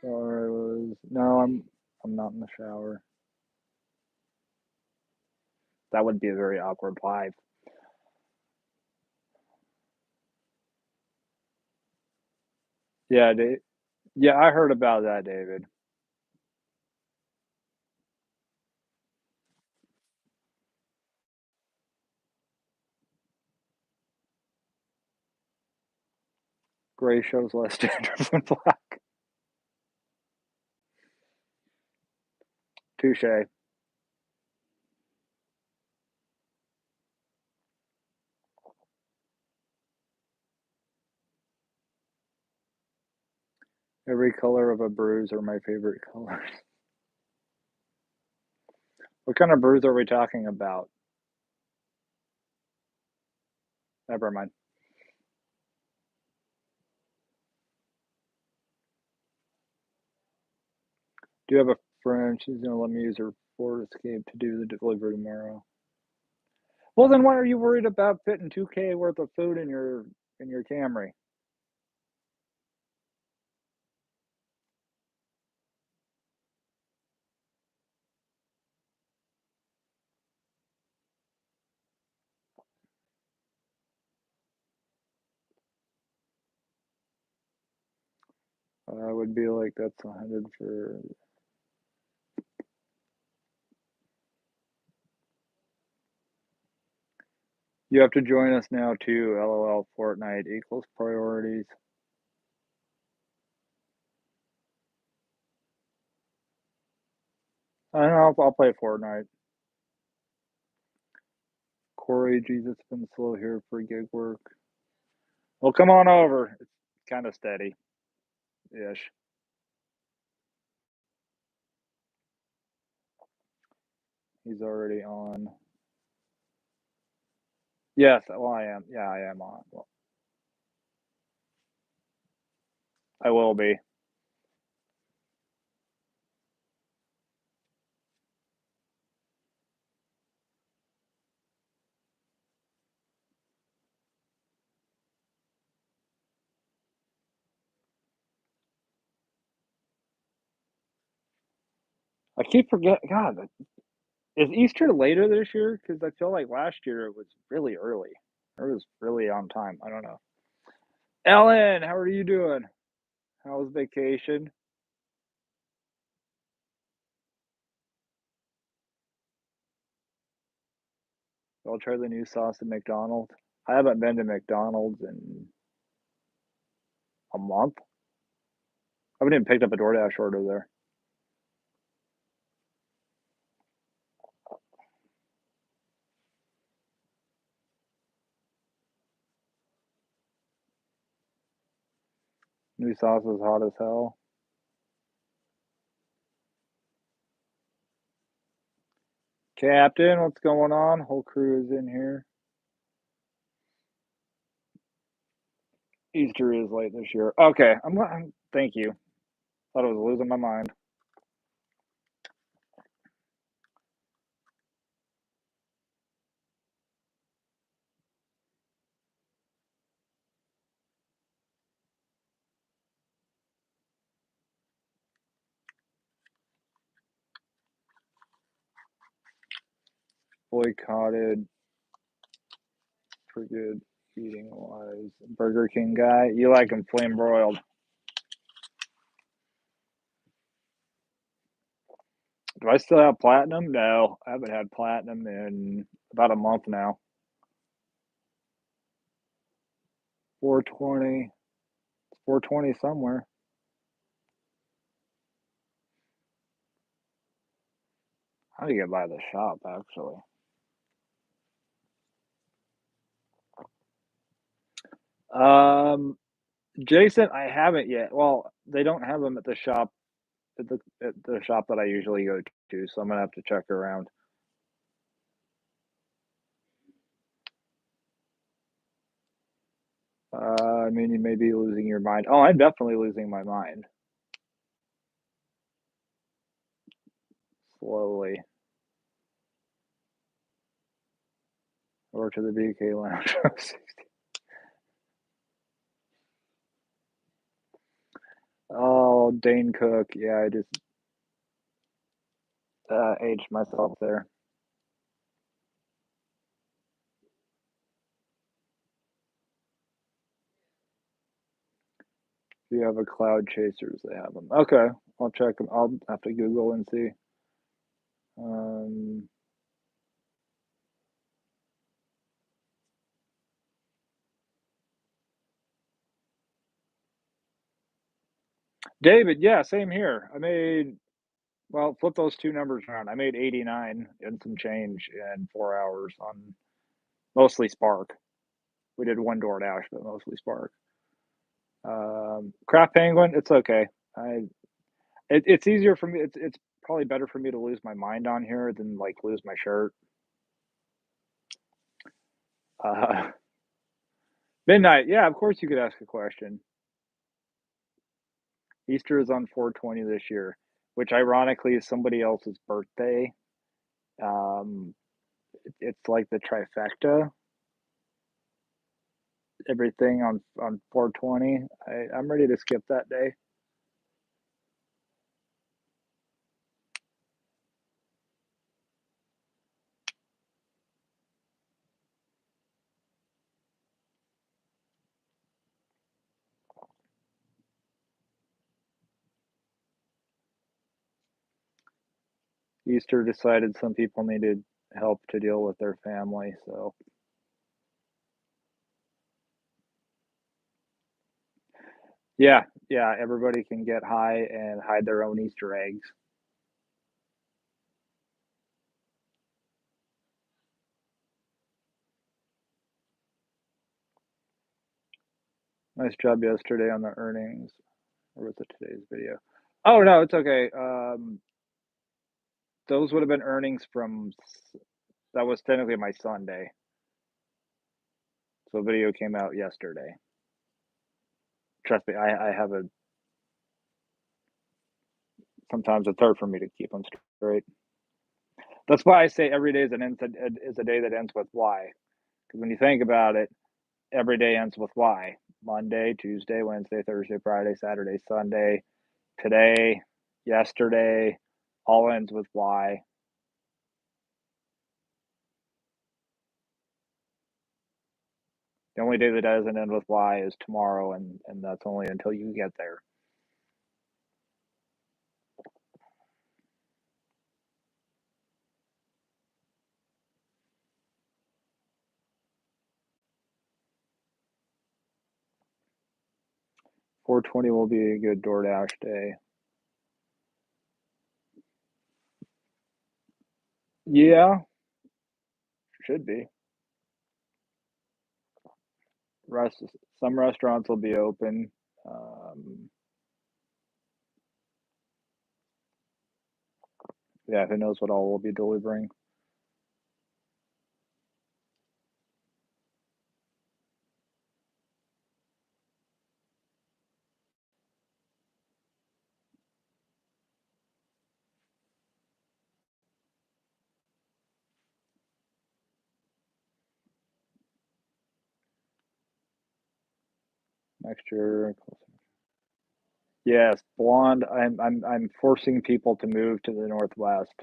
Or was no, I'm not in the shower. That would be a very awkward live. Yeah, yeah, I heard about that, David. Gray shows less danger than black. Touche. Every color of a bruise are my favorite colors. What kind of bruise are we talking about? Never mind. Do you have a friend? She's gonna let me use her Ford Escape to do the delivery tomorrow. Well, then why are you worried about fitting 2K worth of food in your Camry? I would be like, that's 100 for. You have to join us now too. LOL. Fortnite equals priorities. I don't know. I'll play Fortnite. Corey, Jesus, it's been slow here for gig work. Well, come on over. It's kind of steady ish. He's already on. Yes, well, I am. Yeah, I am on. Well, I will be. I keep forgetting. God, is Easter later this year? Because I feel like last year it was really early. It was really on time. I don't know. Ellen, how are you doing? How was vacation? I'll try the new sauce at McDonald's. I haven't been to McDonald's in a month. I haven't even picked up a DoorDash order there. New sauce is hot as hell. Captain, what's going on? Whole crew is in here. Easter is late this year. Okay, thank you. Thought I was losing my mind. Boycotted for good eating wise. Burger King guy, you like him flame broiled. Do I still have platinum? No, I haven't had platinum in about a month now. 420. 420 somewhere. I need to get by the shop actually. Um, Jason, I haven't yet. Well, they don't have them at the shop at the shop that I usually go to, so I'm gonna have to check around. I mean, you may be losing your mind. Oh, I'm definitely losing my mind slowly. Over to the BK lounge. Oh, Dane Cook. Yeah, I just aged myself there. If you have a Cloud Chasers, they have them. Okay, I'll check them. I'll have to Google and see. Um, David, yeah, same here. I made Well, flip those 2 numbers around. I made 89 and some change in 4 hours on mostly Spark. We did 1 DoorDash, but mostly Spark. Craft Penguin, it's okay. It's easier for me, it's probably better for me to lose my mind on here than, like, lose my shirt. Uh, Midnight, yeah, of course you could ask a question. Easter is on 4/20 this year, which ironically is somebody else's birthday. Um, it's like the trifecta, everything on 4/20. I'm ready to skip that day. Easter decided some people needed help to deal with their family, so yeah, yeah, everybody can get high and hide their own Easter eggs. Nice job yesterday on the earnings. Or was it today's video? Oh, no, it's okay. Those would have been earnings from that was technically my Sunday. So video came out yesterday. Trust me, I have a sometimes it's hard for me to keep them straight. That's why I say every day is a day that ends with Y. Because when you think about it, every day ends with Y. Monday, Tuesday, Wednesday, Thursday, Friday, Saturday, Sunday, today, yesterday, all ends with Y. The only day that doesn't end with Y is tomorrow, and that's only until you get there. 4/20 will be a good DoorDash day. Yeah, should be. Rest some restaurants will be open. Um, yeah, who knows what all we'll be delivering. Next year. Yes, blonde. I'm forcing people to move to the Northwest.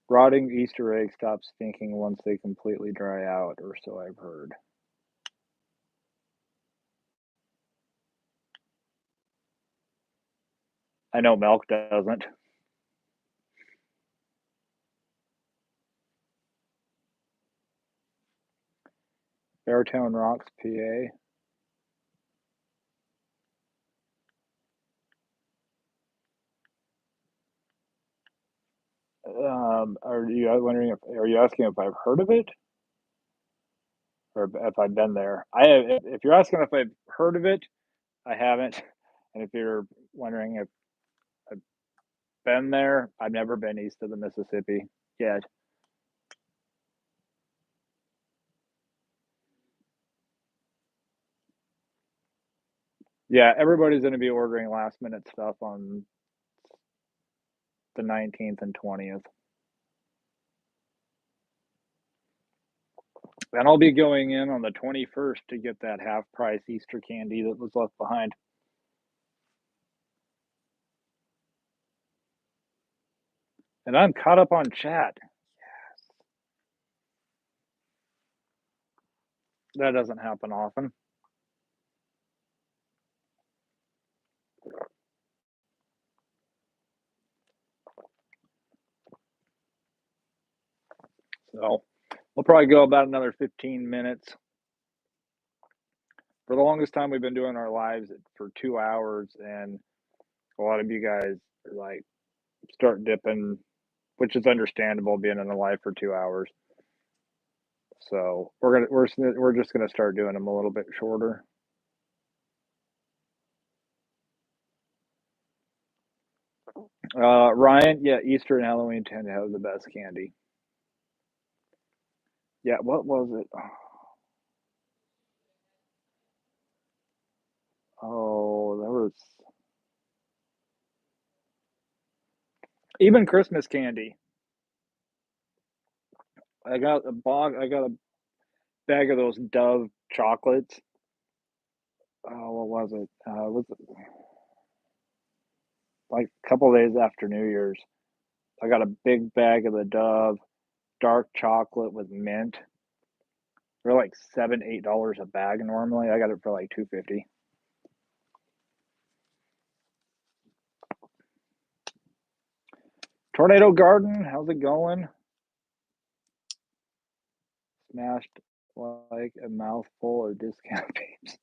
Rotting Easter eggs stop stinking once they completely dry out, or so I've heard. I know milk doesn't. Beartown Rocks, PA. Are you wondering if are you asking if I've heard of it or if I've been there? If you're asking if I've heard of it, I haven't. And if you're wondering if I've been there, I've never been east of the Mississippi yet. Yeah, everybody's going to be ordering last minute stuff on the 19th and 20th. And I'll be going in on the 21st to get that half price Easter candy that was left behind. And I'm caught up on chat. That doesn't happen often. So we'll probably go about another 15 minutes. For the longest time, we've been doing our lives for 2 hours, and a lot of you guys are like, start dipping, which is understandable being in a live for 2 hours. So we're just gonna start doing them a little bit shorter. Ryan, yeah, Easter and Halloween tend to have the best candy. Yeah, what was it? Oh, there was even Christmas candy. I got a bag of those Dove chocolates. Oh, what was it? Was it like a couple days after New Year's? I got a big bag of the Dove dark chocolate with mint. They're like $7, $8 a bag normally. I got it for like 2.50. Tornado Garden, how's it going? Smashed like a mouthful of discount peeps.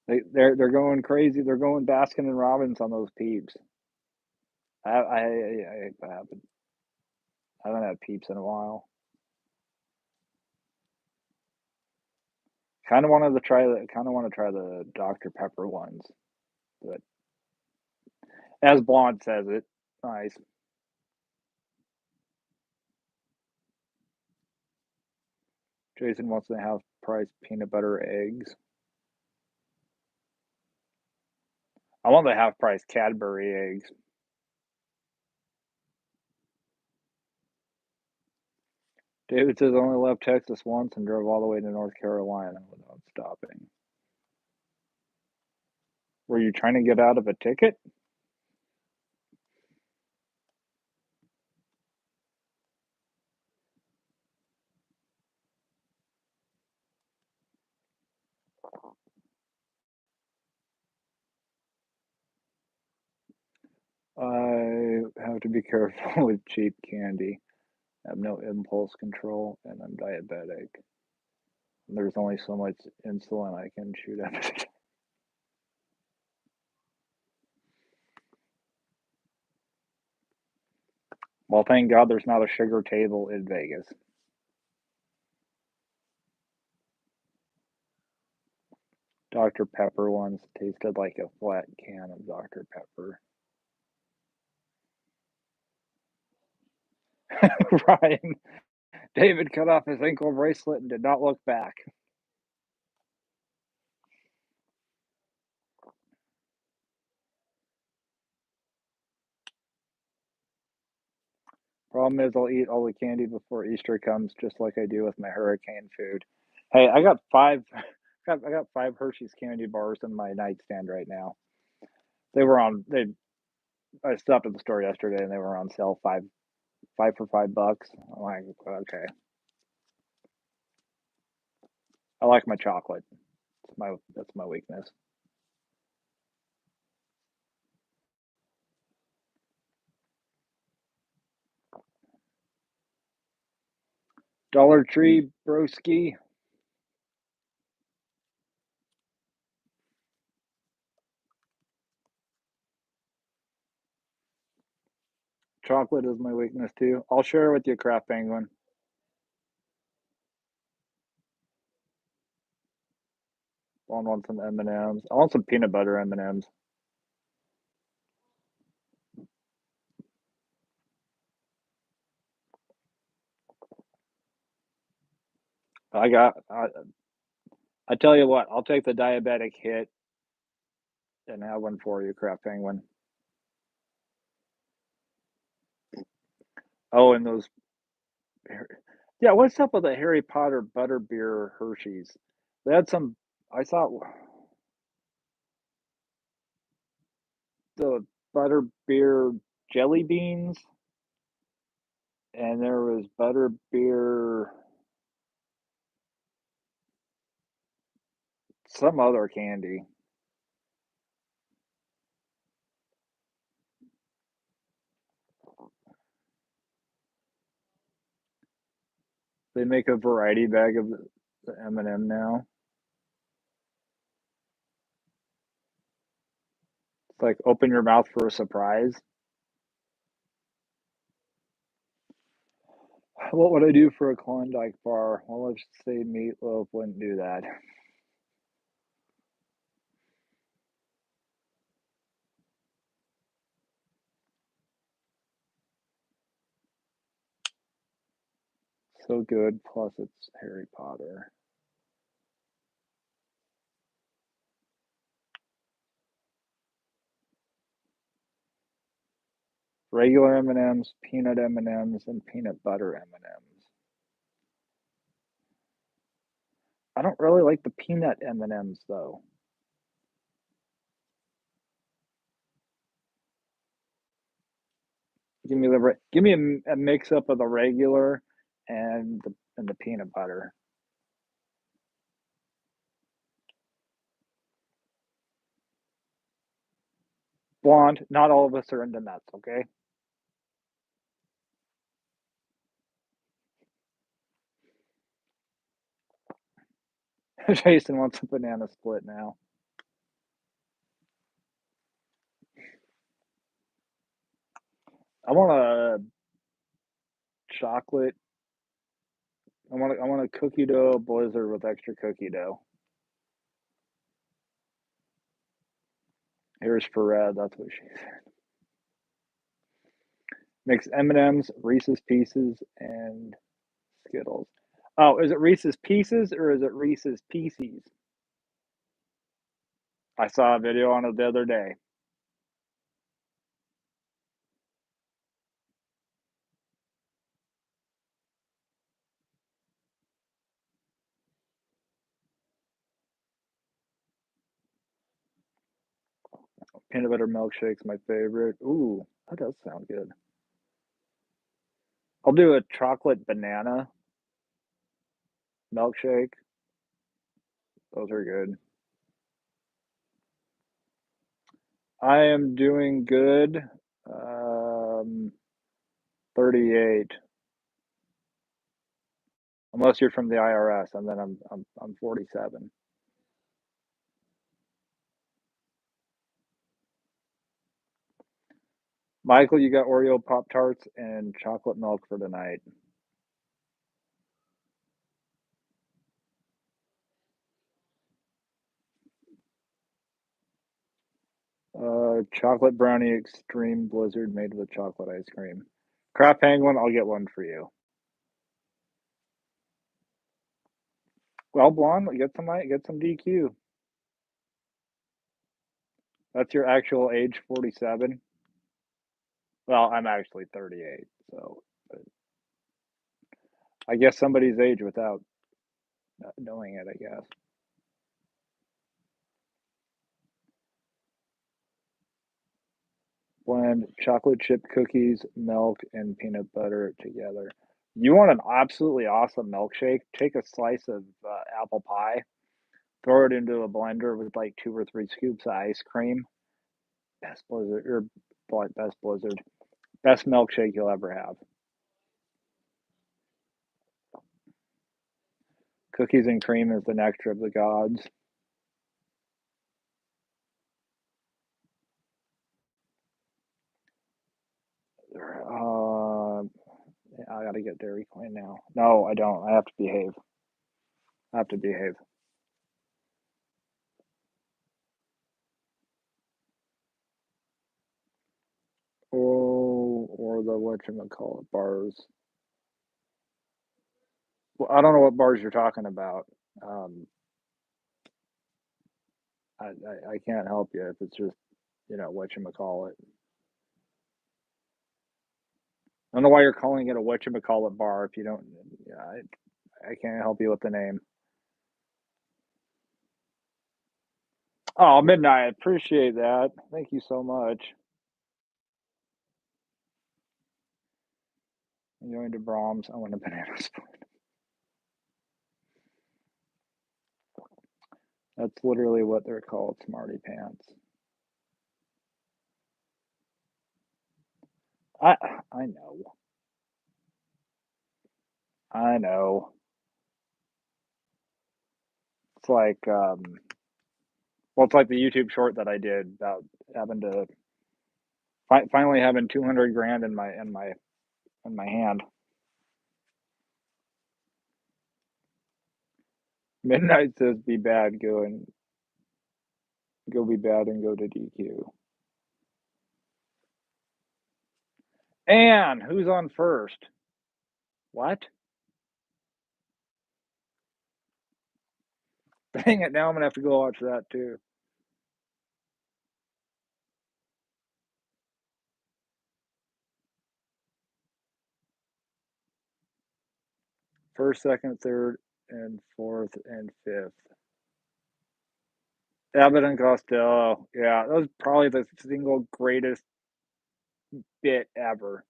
They're going crazy. They're going Baskin and Robbins on those peeps. I haven't had peeps in a while. Kind of want to try the Dr Pepper ones, but as Blonde says it, nice. Jason wants to have price peanut butter eggs. I want the half price Cadbury eggs. David says only left Texas once and drove all the way to North Carolina without stopping. Were you trying to get out of a ticket? I have to be careful with cheap candy. I have no impulse control and I'm diabetic. There's only so much insulin I can shoot up. Well, thank God there's not a sugar table in Vegas. Dr. Pepper ones tasted like a flat can of Dr. Pepper. Ryan, David cut off his ankle bracelet and did not look back. Problem is, I'll eat all the candy before Easter comes, just like I do with my hurricane food. Hey, I got five. I got 5 Hershey's candy bars in my nightstand right now. They were on. They. I stopped at the store yesterday and they were on sale five for $5. I'm like, okay. I like my chocolate. That's my weakness. Dollar Tree broski. Chocolate is my weakness too. I'll share with you, Craft Penguin. I want some M&Ms. I want some peanut butter M&Ms. I got. I tell you what. I'll take the diabetic hit and have one for you, Craft Penguin. Oh, and those. Yeah, what's up with the Harry Potter butterbeer Hershey's? They had some. I saw the butterbeer jelly beans, and there was butterbeer some other candy. They make a variety bag of the M&M now. It's like open your mouth for a surprise. What would I do for a Klondike bar? Well, let's say meatloaf wouldn't do that. So good, plus it's Harry Potter. Regular M&Ms, peanut M&Ms, and peanut butter M&Ms. I don't really like the peanut M&Ms though. Give me a mix up of the regular and the peanut butter. Blonde, not all of us are into nuts, okay? Jason wants a banana split now. I want a chocolate. I want a cookie dough blizzard with extra cookie dough. Here's for red. That's what she said. Mix M&Ms, Reese's Pieces, and Skittles. Oh, is it Reese's Pieces or is it Reese's Pieces? I saw a video on it the other day. Peanut butter milkshake's my favorite. Ooh, that does sound good. I'll do a chocolate banana milkshake. Those are good. I am doing good. Um, 38. Unless you're from the IRS, and then I'm 47. Michael, you got Oreo Pop Tarts and chocolate milk for tonight. Chocolate brownie extreme blizzard made with chocolate ice cream. Kraft Penguin, I'll get one for you. Well, blonde, get some DQ. That's your actual age, 47. Well, I'm actually 38, so but I guess somebody's age without knowing it, I guess. Blend chocolate chip cookies, milk, and peanut butter together. You want an absolutely awesome milkshake? Take a slice of apple pie, throw it into a blender with like 2 or 3 scoops of ice cream. Best blizzard, or best blizzard, best milkshake you'll ever have. Cookies and cream is the nectar of the gods. Uh, I gotta get Dairy Queen now. No, I don't. I have to behave. I have to behave. Oh, or the whatchamacallit bars. Well, I don't know what bars you're talking about. Um, I can't help you if it's just, whatchamacallit. I don't know why you're calling it a whatchamacallit bar if you don't. Yeah, I can't help you with the name. Oh, midnight. Appreciate that. Thank you so much. I'm going to Brahms. I want a banana split. That's literally what they're called, smarty pants. I I know. I know. It's like, well, it's like the YouTube short that I did about having to finally having 200 grand in my hand. Midnight says be bad, go be bad and go to DQ. And who's on first? What? Dang it! Now I'm gonna have to go watch that too. First, second, third, and fourth and fifth. Abbott and Costello. Yeah, that was probably the single greatest bit ever.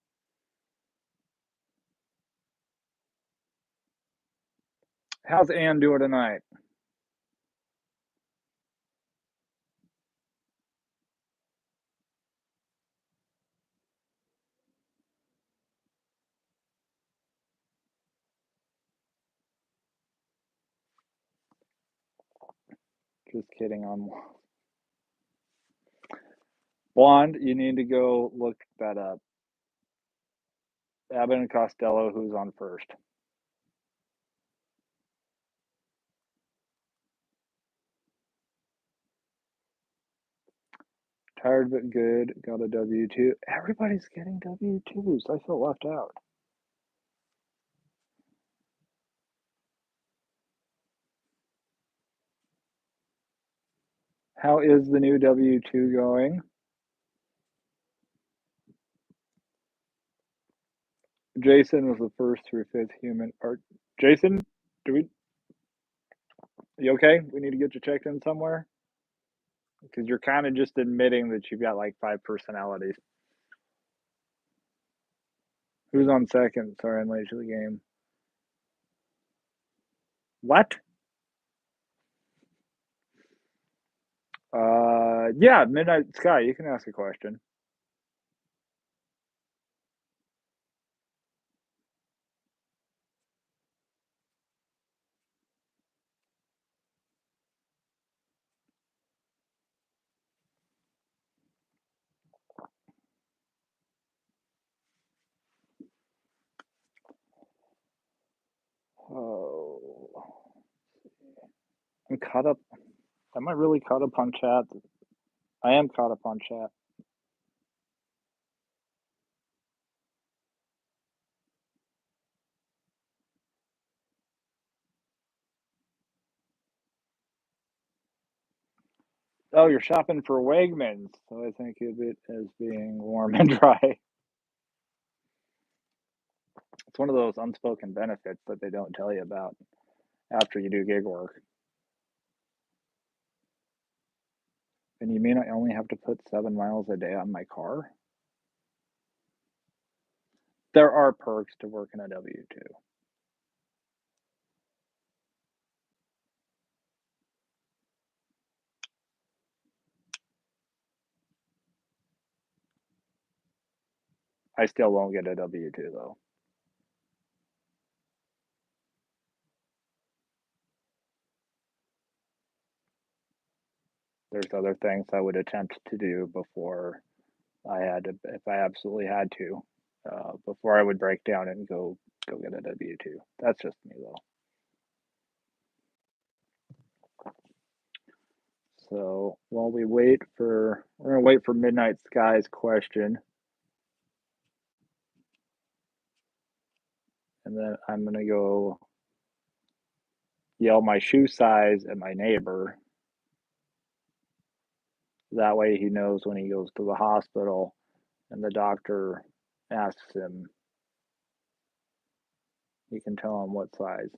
How's Ann doing tonight? Just kidding. On Blonde, you need to go look that up. Abbott and Costello, who's on first? Tired but good. Got a W-2. Everybody's getting W-2s. I feel left out. How is the new W-2 going? Jason was the first through fifth human. Or Jason, do we? You okay? We need to get you checked in somewhere because you're kind of just admitting that you've got like 5 personalities. Who's on second? Sorry, I'm late to the game. What? Yeah, Midnight Sky. You can ask a question. Oh, I'm caught up. Am I really caught up on chat? I am caught up on chat. Oh, you're shopping for Wegmans, so I think of it as being warm and dry. It's one of those unspoken benefits that they don't tell you about after you do gig work. And you mean I only have to put 7 miles a day on my car? There are perks to working a W-2. I still won't get a W-2 though. There's other things I would attempt to do before I had to, if I absolutely had to, before I would break down and go get a W-2. That's just me though. So while we wait for, we're gonna wait for Midnight Sky's question, and then I'm gonna go yell my shoe size at my neighbor. That way he knows when he goes to the hospital and the doctor asks him, he can tell him what size.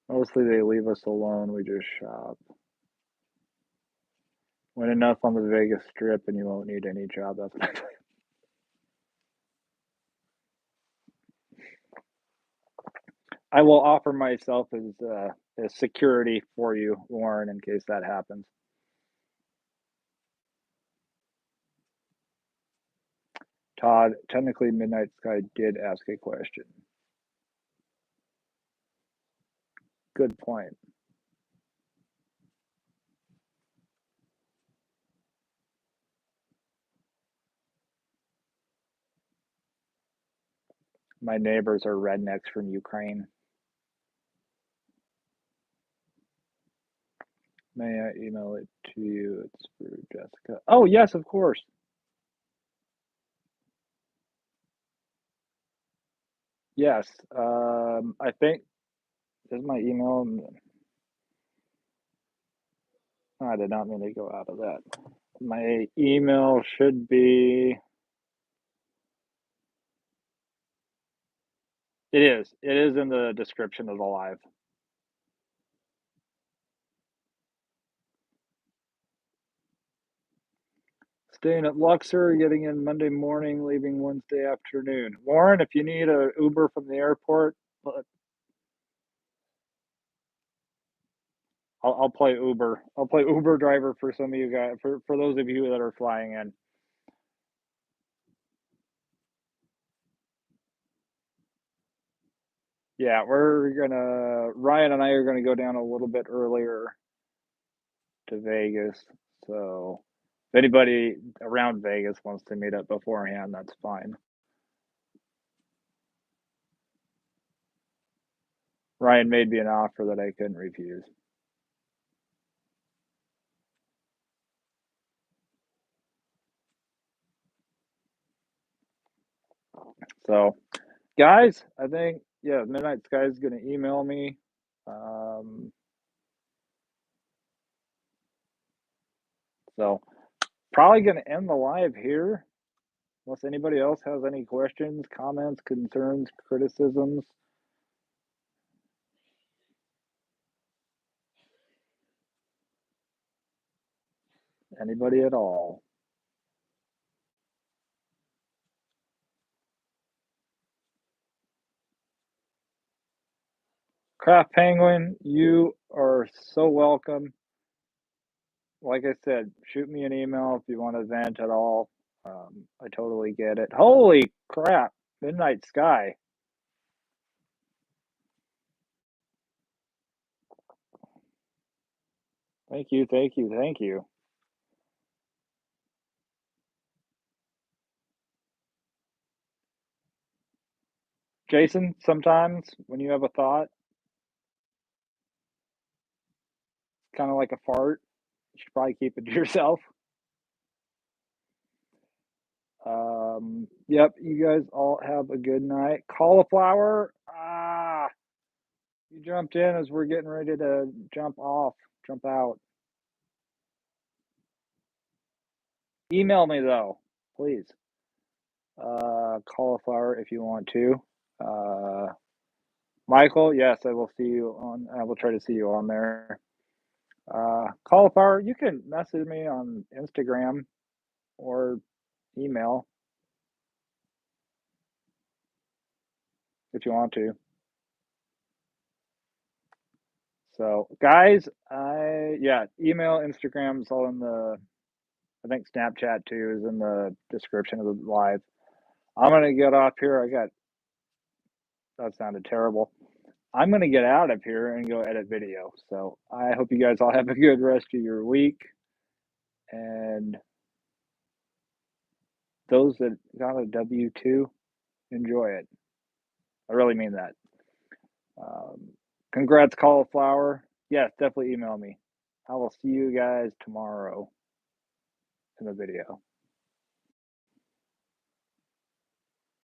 Mostly they leave us alone, we just shop. Win enough on the Vegas Strip and you won't need any job. That's what I will offer myself as security for you, Lauren, in case that happens. Todd, technically, Midnight Sky did ask a question. Good point. My neighbors are rednecks from Ukraine. May I email it to you? It's for Jessica. Oh, yes, of course. Yes. I think is my email. I did not mean to go out of that. My email should be. It is. It is in the description of the live. Staying at Luxor, getting in Monday morning, leaving Wednesday afternoon. Warren, if you need a Uber from the airport, I'll play Uber. I'll play Uber driver for some of you guys. For those of you that are flying in. Yeah, Ryan and I are gonna go down a little bit earlier to Vegas. So if anybody around Vegas wants to meet up beforehand, that's fine. Ryan made me an offer that I couldn't refuse. So, guys, I think yeah, Midnight Sky is gonna email me. Um, so probably gonna end the live here, unless anybody else has any questions, comments, concerns, criticisms. Anybody at all? Craft Penguin, you are so welcome. Like I said, shoot me an email if you want to vent at all. I totally get it. Holy crap! Midnight Sky. Thank you, thank you, thank you. Jason, sometimes when you have a thought, kind of like a fart, you should probably keep it to yourself. Yep, you guys all have a good night. Cauliflower, you jumped in as we're getting ready to jump out. Email me though, please. Cauliflower if you want to. Uh, Michael, yes, I will see you on. I will try to see you on there. Cauliflower, you can message me on Instagram or email if you want to. So, guys, email, Instagram is all in the. I think Snapchat too is in the description of the live. I'm gonna get off here. That sounded terrible. I'm gonna get out of here and go edit video. So I hope you guys all have a good rest of your week. And those that got a W-2, enjoy it. I really mean that. Um, congrats, Cauliflower. Yes, definitely email me. I will see you guys tomorrow in the video.